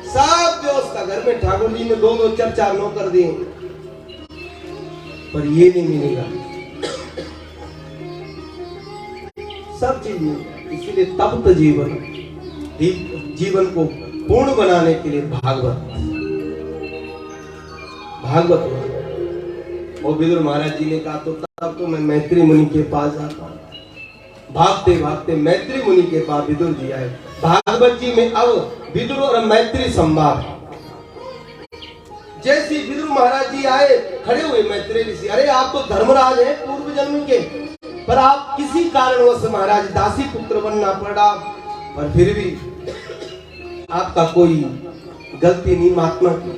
सब व्यवस्था घर में ठाकुर जी ने 2-2 4-4 नौकर दिए, पर ये नहीं मिलेगा। सब चीज मिलेगा। इसीलिए तप्त जीवन को पूर्ण बनाने के लिए भागवत और विदुर महाराज जी ने कहा तो तब तो मैं मैत्री मुनि के पास जाता हूँ। भागते भागते मैत्री मुनि के पास विदुर जी आए। भागवत जी में अब विदुर और मैत्री संवाद। जैसे विदुर महाराज जी आए, खड़े हुए मैत्री ऋषि, अरे आप तो धर्मराज हैं पूर्व जन्म के, पर आप किसी कारणवश महाराज दासी पुत्र बनना पड़ा, पर फिर भी आपका कोई गलती नहीं, महात्मा की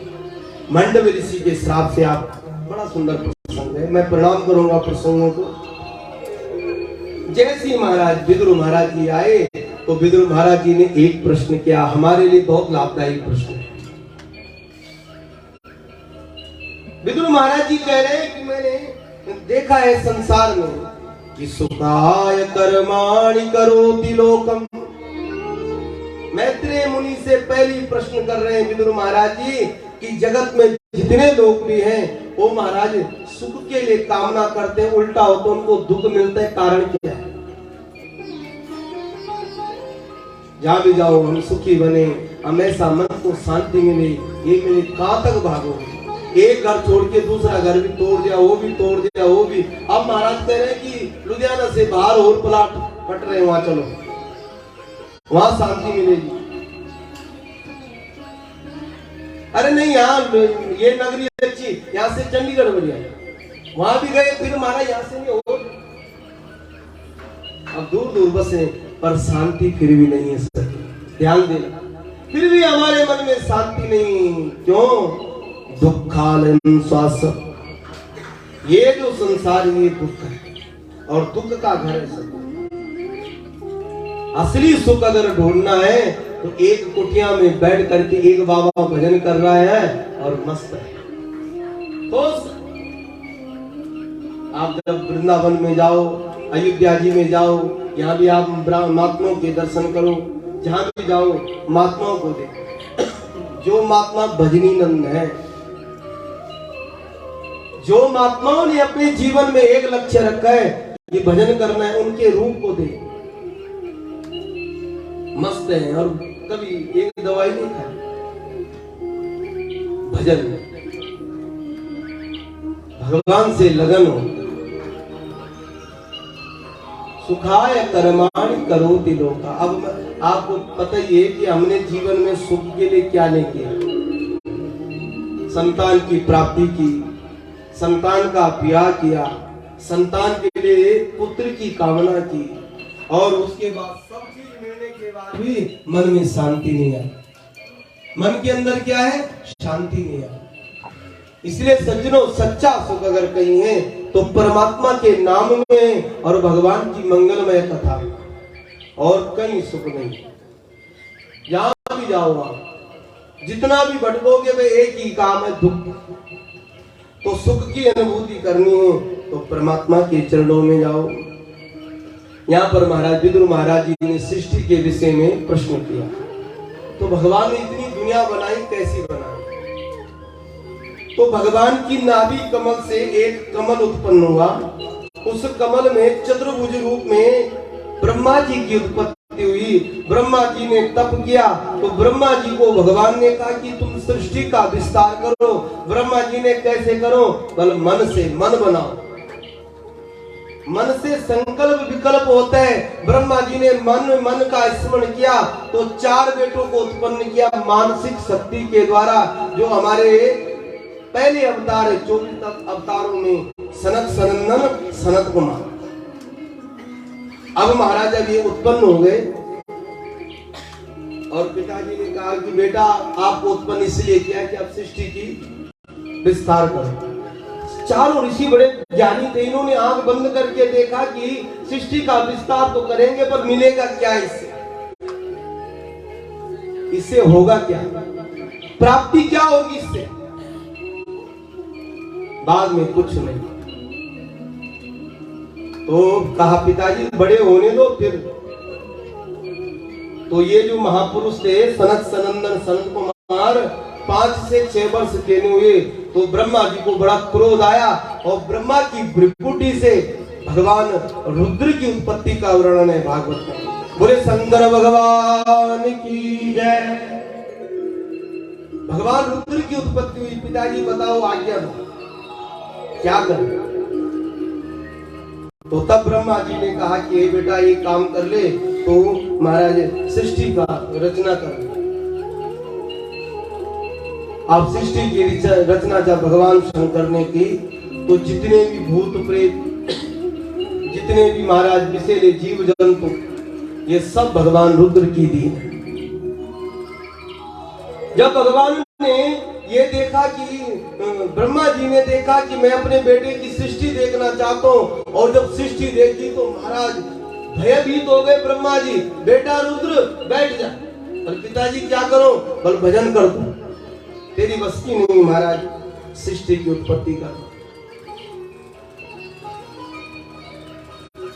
मंडव ऋषि के श्राप से आप, बड़ा सुंदर प्रसंग है, मैं प्रणाम करूंगा प्रसंगों को। जैसे महाराज विदुर महाराज जी आए तो विदुर महाराज जी ने एक प्रश्न किया, हमारे लिए बहुत लाभदायी प्रश्न। विदुर महाराज जी कह रहे हैं कि मैंने देखा है संसार में कि सुखाय कर्माणि करोति लोकम। मैत्रेय मुनि से पहली प्रश्न कर रहे हैं विदुर महाराज जी कि जगत में जितने लोग भी हैं वो महाराज सुख के लिए कामना करते हैं, उल्टा हो तो उनको दुख मिलता है, कारण क्या है? जहां भी जाओ हम सुखी बने, हमेशा मन को शांति मिले, ये मिले, कहां तक भागोगे? एक घर छोड़ के दूसरा घर भी तोड़ दिया, वो भी तोड़ दिया, वो भी। अब महाराज कह रहे हैं कि लुधियाना से बाहर और प्लाट फट रहे हैं, वहां चलो, वहां शांति मिलेगी। अरे नहीं, यहाँ ये नगरी अच्छी, यहाँ से चंडीगढ़ बढ़िया, वहां भी गए, फिर महाराज यहाँ से नहीं हो। अब दूर दूर बसे, पर शांति फिर भी नहीं है सर, ध्यान देना, फिर भी हमारे मन में शांति नहीं। क्यों? दुखालयम श्वास, ये जो संसार ये दुख है और दुख का घर है सब। असली सुख अगर ढूंढना है तो एक कुटिया में बैठ करके एक बाबा भजन कर रहा है और मस्त है। तो आप जब वृंदावन में जाओ, अयोध्या जी में जाओ, यहाँ भी आप महात्माओं के दर्शन करो, जहां भी जाओ महात्माओं को देखो। जो महात्मा भजनी नंद है, जो महात्माओं ने अपने जीवन में एक लक्ष्य रखा है कि भजन करना है, उनके रूप को देख, मस्त है और कभी एक दवाई नहीं खाई। भजन भगवान से लगन हो। सुखाय कर्माणि करोति लोका। अब आपको पता ही है कि हमने जीवन में सुख के लिए क्या नहीं किया। संतान की प्राप्ति की, संतान का ब्याह किया, संतान के लिए पुत्र की कामना की, और उसके बाद सब चीज मिलने के बाद भी मन में शांति नहीं आई। मन के अंदर क्या है? शांति नहीं आई। इसलिए सज्जनों, सच्चा सुख अगर कहीं है तो परमात्मा के नाम में और भगवान की मंगलमय कथा, और कहीं सुख नहीं। जहां भी जाओ आप, जितना भी भटकोगे वे एक ही काम है, दुख। तो सुख की अनुभूति करनी है तो परमात्मा के चरणों में जाओ। यहाँ पर महाराज विदुर महाराज जी ने सृष्टि के विषय में प्रश्न किया, तो भगवान ने इतनी दुनिया बनाई, कैसी बनाई? तो भगवान की नाभि कमल से एक कमल उत्पन्न हुआ, उस कमल में चतुर्भुज रूप में ब्रह्मा जी की उत्पत्ति हुई। ब्रह्मा जी ने तप किया तो ब्रह्मा जी को भगवान ने कहा कि तुम सृष्टि का विस्तार करो। ब्रह्मा जी ने कैसे करो? बल मन से, मन बनाओ। मन से संकल्प विकल्प होता है। ब्रह्मा जी ने मन का स्मरण किया तो 4 बेटों को उत्पन्न किया मानसिक शक्ति के द्वारा, जो हमारे पहले अवतार है। 24 अवतारों में सनक सनंदन सनत कुमार। अब महाराज अब ये उत्पन्न हो गए और पिताजी ने कहा कि बेटा आपको उत्पन्न इसलिए किया कि आप सृष्टि की विस्तार करो। चारों ऋषि बड़े ज्ञानी थे, इन्होंने आंख बंद करके देखा कि सृष्टि का विस्तार तो करेंगे पर मिलेगा क्या इससे? इससे होगा क्या? प्राप्ति क्या होगी इससे? बाद में कुछ नहीं। तो कहा पिताजी बड़े होने दो, फिर तो ये जो महापुरुष थे सनत सनंदन सनत कुमार 5 से 6 वर्ष के हुए तो ब्रह्मा जी को बड़ा क्रोध आया और ब्रह्मा की भ्रिकुटी से भगवान रुद्र की उत्पत्ति का वर्णन है भागवत में। बोले शंकर भगवान की जय। भगवान रुद्र की उत्पत्ति हुई। पिताजी बताओ आज्ञा दो क्या करें। तो तब ब्रह्मा जी ने कहा कि हे बेटा ये काम कर ले। तो महाराज सृष्टि का रचना कर ले। आप सृष्टि की रचना जब भगवान शंकर ने की तो जितने भी भूत प्रेत जितने भी महाराज विषैले जीव जंतु ये सब भगवान रुद्र की दी। जब भगवान ने ये देखा कि ब्रह्मा जी ने देखा कि मैं अपने बेटे की सृष्टि देखना चाहता हूँ और जब सृष्टि देखी तो महाराज भयभीत हो गए ब्रह्मा जी। बेटा रुद्र बैठ जा। और पिताजी क्या करो? बल भजन कर दो। तेरी बस की नहीं महाराज सृष्टि की उत्पत्ति कर।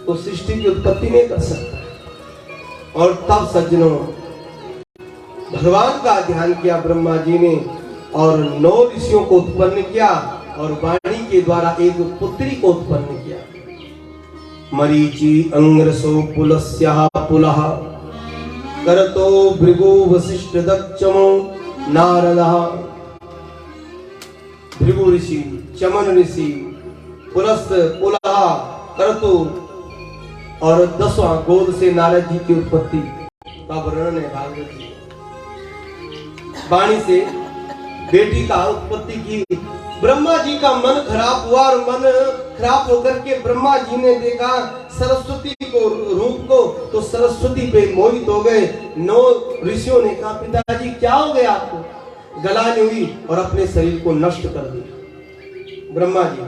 तो सृष्टि की उत्पत्ति नहीं कर सकता। और तब सज्जनों भगवान का ध्यान किया ब्रह्मा जी ने और 9 ऋषियों को उत्पन्न किया और वाणी के द्वारा एक पुत्री को उत्पन्न किया। मरीचि अंग्रसो पुलस्यः पुलः करतो भृगु वसिष्ठ दक्षमो नारदः। भृगु ऋषि, चमन ऋषि, पुलस्त्य, पुलह, करतो और 10वां गोद से नारद जी की उत्पत्ति का वर्णन है भागवत जी। वाणी से बेटी का उत्पत्ति की। ब्रह्मा जी का मन खराब हुआ और मन खराब होकर के ब्रह्मा जी ने देखा सरस्वती को रूप को तो सरस्वती पे मोहित हो गए। 9 ऋषियों ने कहा पिताजी क्या हो गया आपको? गलानी हुई और अपने शरीर को नष्ट कर दिया ब्रह्मा जी।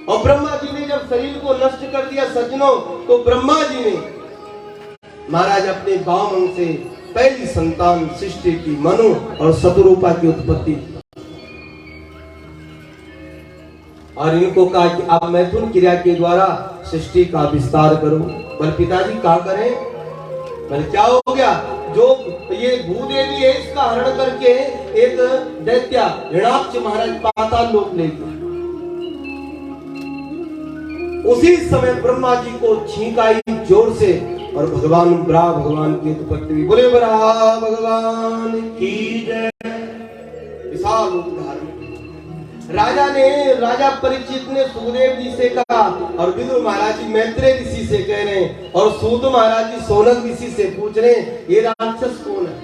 और ब्रह्मा जी ने जब शरीर को नष्ट कर दिया सज्जनों तो ब्रह्मा जी ने महाराज अपने वामन से पहली संतान सृष्टि की मनु और शतरूपा की उत्पत्ति और इनको कहा कि आप मैथुन क्रिया के द्वारा सृष्टि का विस्तार करो। बोले पिताजी क्या करें? बोले क्या हो गया? जो ये भूदेवी है इसका हरण करके एक दैत्य हिरणाक्ष महाराज पाताल लोक ले गया। उसी समय ब्रह्मा जी को छींक आई जोर से और भगवान ब्रा भगवान की उत्पत्ति हुई। बोले ब्रा भगवान की जय। विशाल उदाहरण राजा परीक्षित ने सुखदेव जी से कहा और विदुर महाराज जी मैत्रेय ऋषि से कह रहे हैं और सूत महाराज जी सोनक ऋषि से पूछ रहे हैं ये राक्षस कौन है?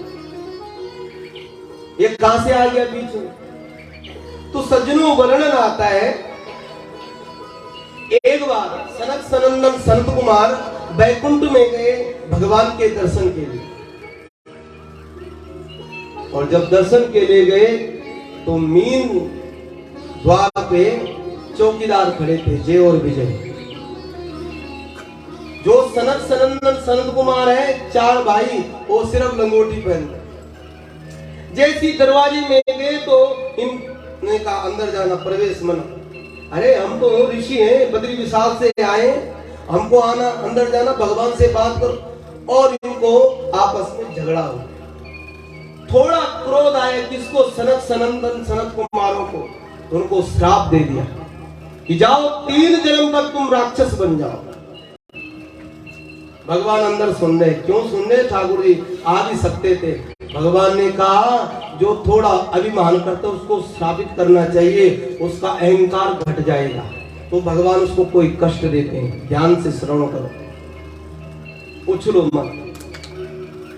ये कहां से आ गया बीच में? तो सज्जनों वर्णन आता है एक बार सनक सनंदन संत कुमार बैकुंठ में गए भगवान के दर्शन के लिए। और जब दर्शन के लिए गए तो मीन द्वार पे चौकीदार खड़े थे जय और विजय। जो सनक सनंदन संत कुमार है 4 भाई वो सिर्फ लंगोटी पहनते। जैसी दरवाजे में गए तो इनने कहा अंदर जाना प्रवेश मना। अरे हम तो ऋषि हैं बद्री विशाल से आए हमको आना अंदर जाना भगवान से बात करो। और इनको आपस में झगड़ा हो थोड़ा क्रोध आया किसको? सनक सनंदन सनत कुमारों को। उनको श्राप दे दिया कि जाओ 3 जन्म तक तुम राक्षस बन जाओ। भगवान अंदर सुन रहे। क्यों सुन रहे ठाकुर जी? आ भी सकते थे। भगवान ने कहा जो थोड़ा अभिमान करता उसको श्रापित करना चाहिए उसका अहंकार घट जाएगा। तो भगवान उसको कोई कष्ट देते हैं। ध्यान से श्रवण करो। उछलो मत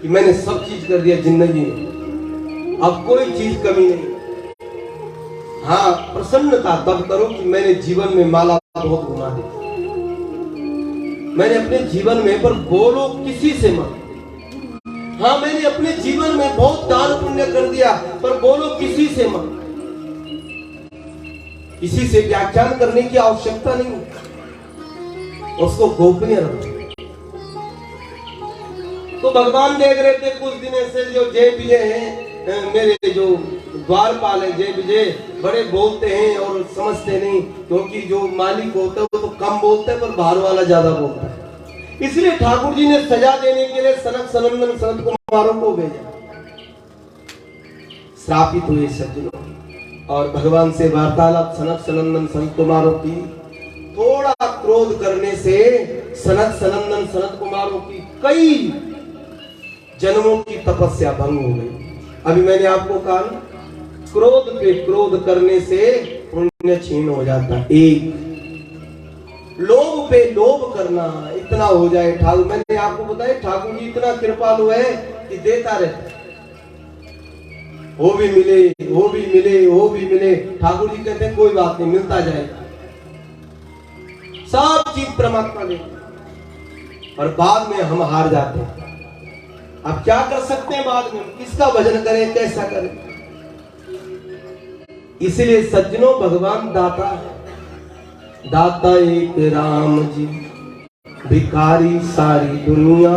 कि मैंने सब चीज कर दिया जिंदगी में अब कोई चीज कमी नहीं। हाँ प्रसन्नता तब करो कि मैंने जीवन में माला बहुत घुमा दी। मैंने अपने जीवन में पर बोलो किसी से मत। हाँ मैंने अपने जीवन में बहुत दान पुण्य कर दिया पर बोलो किसी से मत। किसी से व्याख्यान करने की आवश्यकता नहीं। उसको गोपनीय रखो। तो भगवान देख रहे थे कुछ दिन से जो जय विजय है मेरे जो द्वारपाल है जय विजय बड़े बोलते हैं और समझते नहीं। क्योंकि जो मालिक होता है वो तो कम बोलता है पर बाहर वाला ज्यादा बोलता है। इसलिए ठाकुर जी ने सजा देने के लिए सनक सनंदन संत कुमारों को भेजा। श्रापित हुए सज्जनों और भगवान से वार्तालाप सनक सनंदन संत कुमारों की। थोड़ा क्रोध करने से सनक सनंदन संत कुमारों की कई जन्मों की तपस्या भंग हो गई। अभी मैंने आपको कहा क्रोध पे क्रोध करने से पुण्य क्षीण हो जाता। एक लोभ पे लोभ करना इतना हो जाए। ठाकुर मैंने आपको बताया ठाकुर जी इतना कृपालु है कि देता रहता है। वो भी मिले वो भी मिले वो भी मिले। ठाकुर जी कहते हैं कोई बात नहीं, मिलता जाएगा। सब चीज परमात्मा देते और बाद में हम हार जाते हैं। अब क्या कर सकते हैं बाद में, किसका भजन करें, कैसा करें। इसलिए सज्जनों भगवान दाता है। दाता एक राम जी, भिखारी सारी दुनिया।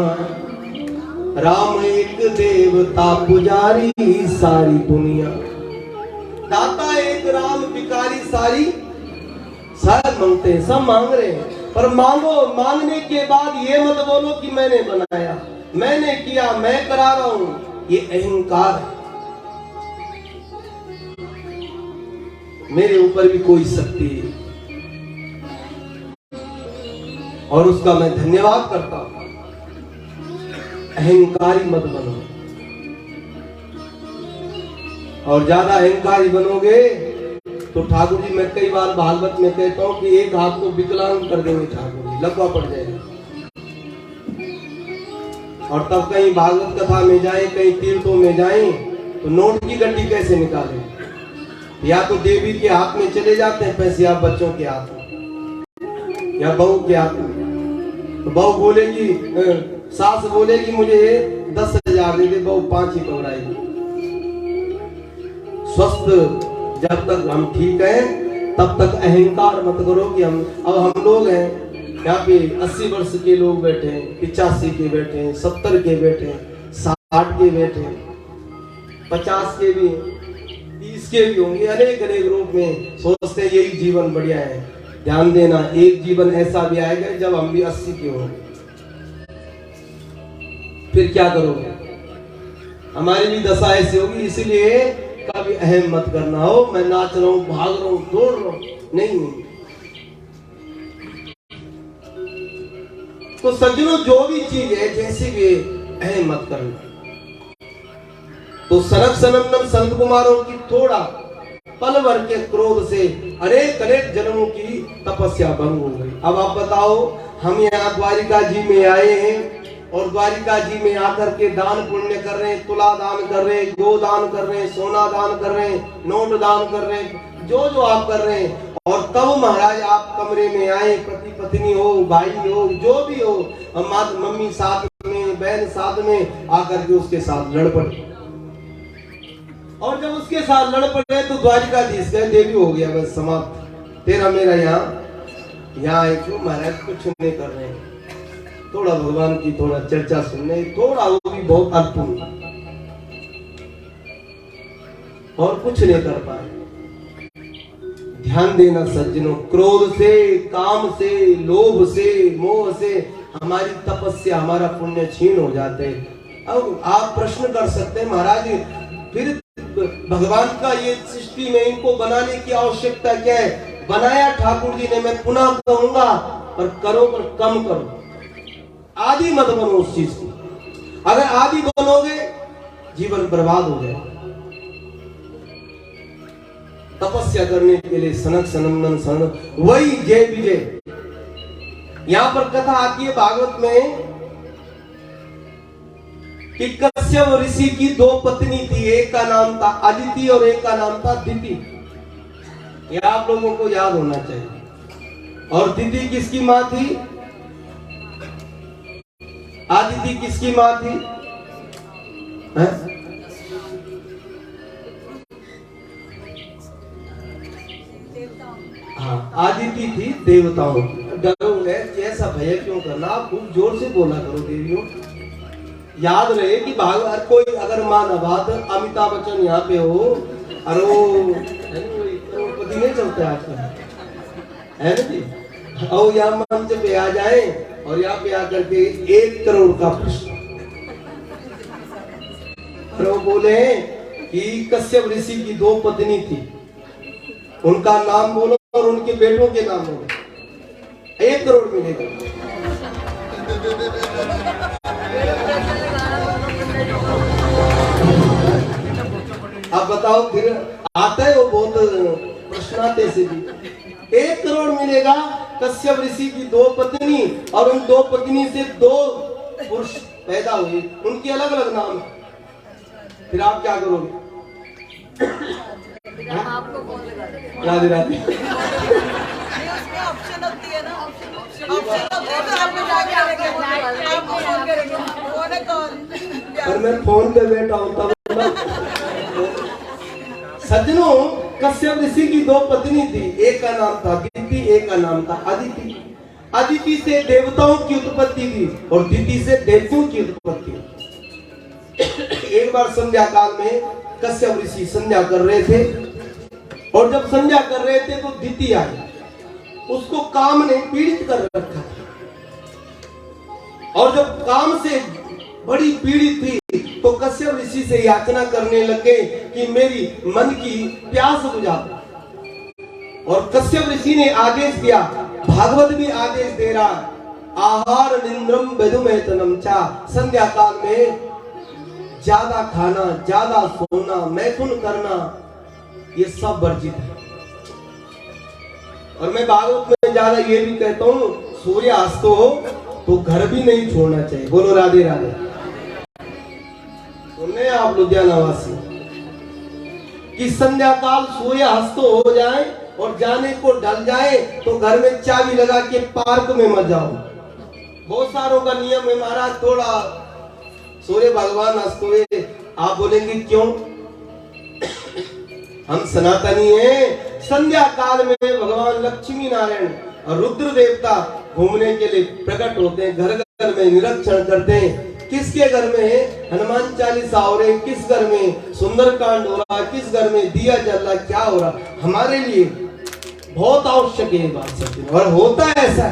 राम एक देवता पुजारी सारी दुनिया। दाता एक राम, भिखारी सारी। सब मांगते हैं, सब मांग रहे हैं, पर मांगो, मांगने के बाद ये मत बोलो कि मैंने बनाया, मैंने किया, मैं करा रहा हूं। ये अहंकार है। मेरे ऊपर भी कोई शक्ति है और उसका मैं धन्यवाद करता हूं। अहंकारी मत बनो, और ज्यादा अहंकारी बनोगे तो ठाकुर जी, मैं कई बार भागवत में कहता हूं कि एक हाथ को विकलांग कर देंगे ठाकुर जी, लकवा पड़ जाएगा। और तब कहीं भागवत कथा में जाए, कहीं तीर्थों में जाए तो नोट की गड्डी कैसे निकालें। या तो देवी के हाथ में चले जाते हैं पैसे, या बच्चों के हाथ में, या बहू के हाथ में। तो बहू बोलेगी, सास बोलेगी मुझे 10,000 दे दे, बहू 5 ही पकड़ाएगी। स्वस्थ जब तक हम ठीक हैं तब तक अहंकार मत करो कि हम लोग हैं यहाँ पे 80 वर्ष के लोग बैठे हैं, 85 के बैठे हैं, 70 के बैठे हैं, 60 के बैठे हैं, 50 के भी, 30 के भी होंगे। अनेक अनेक रूप में सोचते हैं यही जीवन बढ़िया है। ध्यान देना, एक जीवन ऐसा भी आएगा जब हम भी 80 के होंगे। फिर क्या करोगे, हमारी भी दशा ऐसी होगी। इसलिए कभी अहम मत करना हो मैं नाच रहा हूं, भाग रहा हूं, दौड़ रहा हूं, नहीं। तो सज्जनों जो भी चीज है जैसे भी अहम मत करना। तो सनक सनंदन संत कुमारों की थोड़ा पल भर के क्रोध से अनेक अनेक जन्मों की तपस्या भंग हो गई। अब आप बताओ, हम यहाँ द्वारिका जी में आए हैं और द्वारिका जी में आकर के दान पुण्य कर रहे हैं, तुला दान कर रहे हैं, गो दान कर रहे हैं, सोना दान कर रहे हैं, नोट दान कर रहे हैं, जो जो आप कर रहे हैं। और तब महाराज आप कमरे में आए, पति पत्नी हो, भाई हो, जो भी हो, मम्मी साथ में, बहन साथ में आकर के उसके साथ लड़ पड़े। और जब उसके साथ लड़ पड़े तो द्वारिकाधीश कहे देवी हो गया, बस समाप्त, तेरा मेरा यहाँ एक महाराज कुछ नहीं कर रहे हैं, थोड़ा भगवान की थोड़ा चर्चा सुनने, थोड़ा वो भी बहुत अल्प और कुछ नहीं कर पाए। ध्यान देना सज्जनों, क्रोध से, काम से, लोभ से, मोह से हमारी तपस्या, हमारा पुण्य क्षीण हो जाते हैं। अब आप प्रश्न कर सकते हैं महाराज फिर भगवान का ये सृष्टि में इनको बनाने की आवश्यकता क्या है। बनाया ठाकुर जी ने, मैं पुनः कहूंगा, पर करो पर कम करो, आदि मत बनो उस चीज की। अगर आदि बनोगे जीवन बर्बाद हो जाएगा। तपस्या करने के लिए सनक सनंदन सनक, वही जय विजय। यहां पर कथा आती है भागवत में कि कश्यप ऋषि की 2 पत्नी थी, एक का नाम था अदिति और एक का नाम था दिति। यह आप लोगों को याद होना चाहिए। और दिति किसकी मां थी, आदिति किसकी मां थी, हाँ आदिति थी देवताओं की। डरोगे ऐसा भय क्यों करना, आप खूब जोर से बोला करो देवियों। याद रहे कि भागवत कोई अगर मान बात अमिताभ बच्चन यहाँ पे हो, अरे करोड़पति नहीं चलता है आजकल, है ना जी। और यहाँ मंच पे आ जाए और यहाँ पे आकर के 1 करोड़ का प्रश्न। वो बोले कि कश्यप ऋषि की 2 पत्नी थी, उनका नाम बोलो और उनके बेटों के नाम बोलो, 1 करोड़ मिलेगा। अब बताओ, फिर आता है वो बहुत प्रश्न आते से भी 1 करोड़ मिलेगा। कश्यप ऋषि की 2 पत्नी और उन 2 पत्नी से 2 पुरुष पैदा हुए, उनके अलग अलग नाम है। फिर आप क्या करोगे? आपको कौन लगा देगा? राधे राधे। ऑप्शन होती है ना, ऑप्शन होती है तो आपको आपको फोन करेंगे, कौन है कौन? पर मैं फोन पे बैठा हूँ तब सज्जनों, कश्यप ऋषि की 2 पत्नी थी, एक का नाम था दिति, एक का नाम था अदिति। अदिति से देवताओं की उत्पत्ति थी और दिति से दैत्यों की उत्पत्ति। एक बार संध्या काल में कश्यप ऋषि संध्या कर रहे थे और जब संध्या कर रहे थे तो दिति आई, उसको काम ने पीड़ित कर रखा था और जब काम से बड़ी पीड़ित थी तो कश्यप ऋषि से याचना करने लगे कि मेरी मन की प्यास बुझा। और कश्यप ऋषि ने आदेश दिया, भागवत भी आदेश दे रहा है, आहार निंद्रम बेदुमेतनम चा, संध्या काल में ज्यादा खाना, ज्यादा सोना, मैथुन करना, ये सब वर्जित है। और मैं भागवत में ज्यादा ये भी कहता हूँ, सूर्य अस्त हो तो घर भी नहीं छोड़ना चाहिए। बोलो राधे राधे। सुनने आप लुधियाना वासी कि संध्या काल सूर्य अस्त हो जाए और जाने को ढल जाए तो घर में चाबी लगा के पार्क में मत जाओ। बहुत सारों का नियम है, महाराज थोड़ा सूर्य भगवान अस्त हुए, आप बोलेंगे क्यों? हम सनातनी हैं। संध्या काल में भगवान लक्ष्मी नारायण और रुद्र देवता घूमने के लिए प्रकट होते हैं, घर घर में निरीक्षण करते हैं। किसके घर में हनुमान चालीसा हो रहे, किस घर में सुंदरकांड हो रहा, किस घर में दिया जल रहा, क्या हो रहा, हमारे लिए बहुत आवश्यक है बात सच्ची। और होता है ऐसा,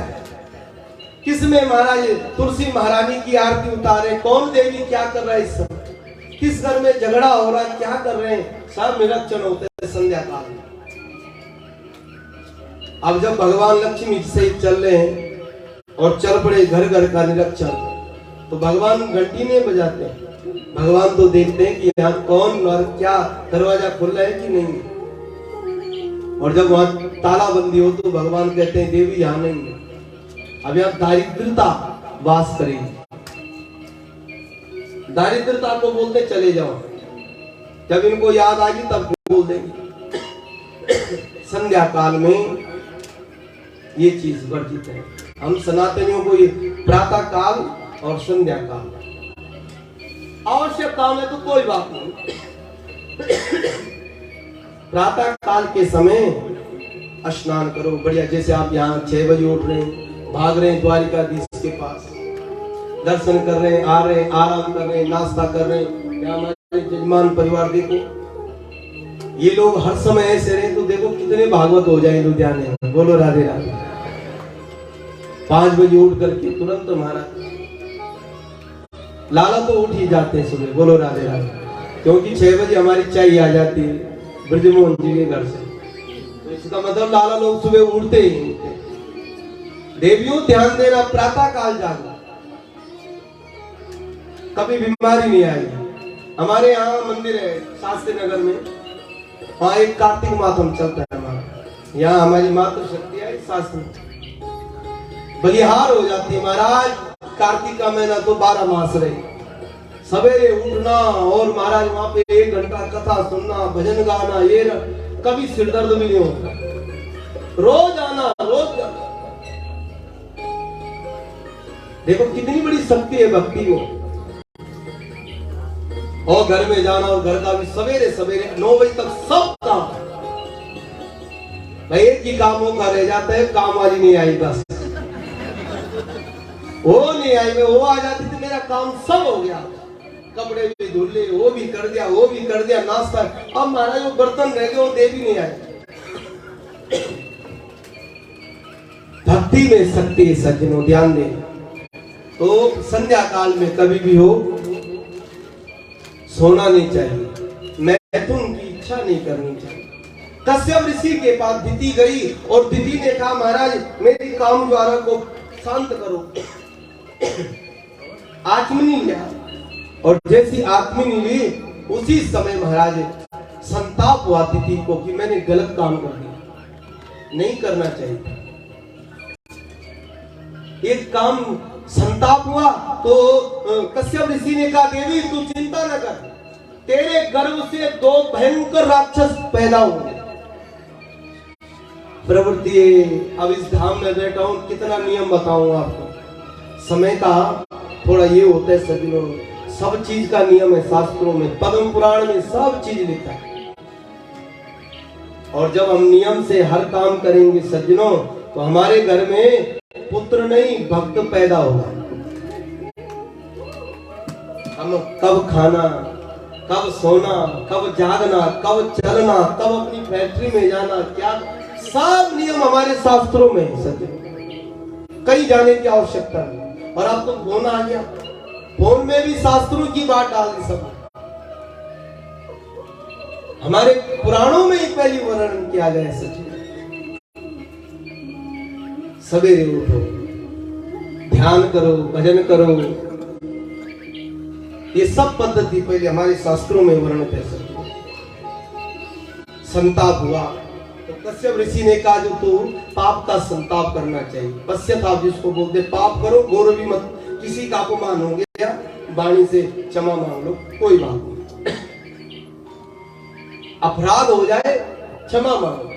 किसमें महाराज तुलसी महारानी की आरती उतारे, कौन देवी क्या कर रहा है इस समय, किस घर में झगड़ा हो रहा है, क्या कर रहे हैं, सब निरीक्षण होते हैं संध्या काल में। अब जब भगवान लक्ष्मी से चल रहे हैं और चल पड़े घर घर का निरीक्षण, तो भगवान घंटी नहीं बजाते, भगवान तो देखते हैं कि यहाँ कौन और क्या दरवाजा खुल रहा है कि नहीं। और जब वहां तालाबंदी हो तो भगवान कहते हैं देवी यहाँ नहीं है, अब यहाँ दारिद्रता वास करेगी। दारिद्रता को बोलते चले जाओ, जब इनको याद आएगी तब बोल देंगे। संध्या काल में ये चीज वर्जित है। हम सनातनियों को ये प्रातः काल और संध्या काल आवश्यक काम है तो कोई बात नहीं। प्रातः काल के समय स्नान करो बढ़िया, जैसे आप यहाँ 6 बजे उठ रहे हैं, भाग रहे हैं द्वारिकाधीश के पास, दर्शन कर रहे हैं, आ रहे हैं, आराम कर रहे हैं, नाश्ता कर रहे हैं। क्या हमारे जजमान परिवार देखो, ये लोग हर समय ऐसे रहे तो देखो कितने भागवत हो जाए लुधियाने में। बोलो राधे राधे। 5 बजे उठ करके तुरंत महाराज लाला तो उठ ही जाते हैं सुबह। बोलो राधे राधे, क्योंकि 6 बजे हमारी चाय आ जाती है ब्रजमोहन जी के घर से, तो इसका मतलब लाला लोग सुबह उठते ही उठते। देवियों ध्यान देना, प्रातः काल जागो, कभी बीमारी नहीं आएगी। हमारे यहाँ मंदिर है शास्त्री नगर में, वहाँ एक कार्तिक मातम चलता है हमारा, यहाँ हमारी मातृ शक्ति है शास्त्री, बलिहार हो जाती है महाराज। कार्तिक का महीना तो 12 मास रहे, सवेरे उठना और महाराज वहां पे 1 घंटा कथा सुनना, भजन गाना, ये कभी सिरदर्द भी नहीं होता, रोज आना, रोज जाना। देखो कितनी बड़ी शक्ति है भक्ति को। और घर में जाना और घर का भी सवेरे सवेरे 9 बजे तक सब काम। भाई एक ही कामों का रह जाता है, काम वाली नहीं आई, बस वो नहीं आई, मैं वो आ जाती थी, मेरा काम सब हो गया, कपड़े भी धुल ले, वो भी कर दिया, वो भी कर दिया, नाश्ता। अब महाराज वो बर्तन रह गए, वो देवी नहीं आई। भक्ति बुद्धि में शक्ति है सज्जनों, ध्यान दें। तो संध्या काल में कभी भी हो सोना नहीं चाहिए, मैथुन की इच्छा नहीं करनी चाहिए। कश्यप ऋषि के पास दिति गई और दिति ने कहा महाराज मेरी काम ज्वाला को शांत करो। आत्मनी लिया और जैसी आत्मनी ली उसी समय महाराज संताप हुआ दिति को कि मैंने गलत काम कर दिया, नहीं करना चाहिए। एक काम संताप हुआ तो कश्यप ऋषि ने कहा देवी तू चिंता न कर, तेरे गर्भ से 2 भयंकर राक्षस पैदा होंगे। प्रवृत्ति अब इस धाम में बैठा हूं, कितना नियम बताऊं आपको। समय का थोड़ा ये होता है सज्जनों, सब चीज का नियम है शास्त्रों में, पद्म पुराण में सब चीज लिखा है। और जब हम नियम से हर काम करेंगे सज्जनों तो हमारे घर में पुत्र नहीं भक्त पैदा होगा। हम कब खाना, कब सोना, कब जागना, कब चलना, कब अपनी फैक्ट्री में जाना, क्या सब नियम हमारे शास्त्रों में है सज्जनों, कहीं जाने की आवश्यकता नहीं। और अब तो फोन आ गया, फोन में भी शास्त्रों की बात डाल दी सब। हमारे पुराणों में ही पहली वर्णन किया गया है सज्जनों। सवेरे उठो, ध्यान करो, भजन करो, ये सब पद्धति पहले हमारे शास्त्रों में वर्णित है सज्जनों। संताप हुआ तो कश्यप ऋषि ने कहा जो तू पाप का संताप करना चाहिए, पश्चाताप जिसको बोलते, पाप करो गौरवी मत, किसी का अपमान हो गया वाणी से क्षमा मांग लो, कोई बात नहीं। अपराध हो जाए क्षमा मांगो,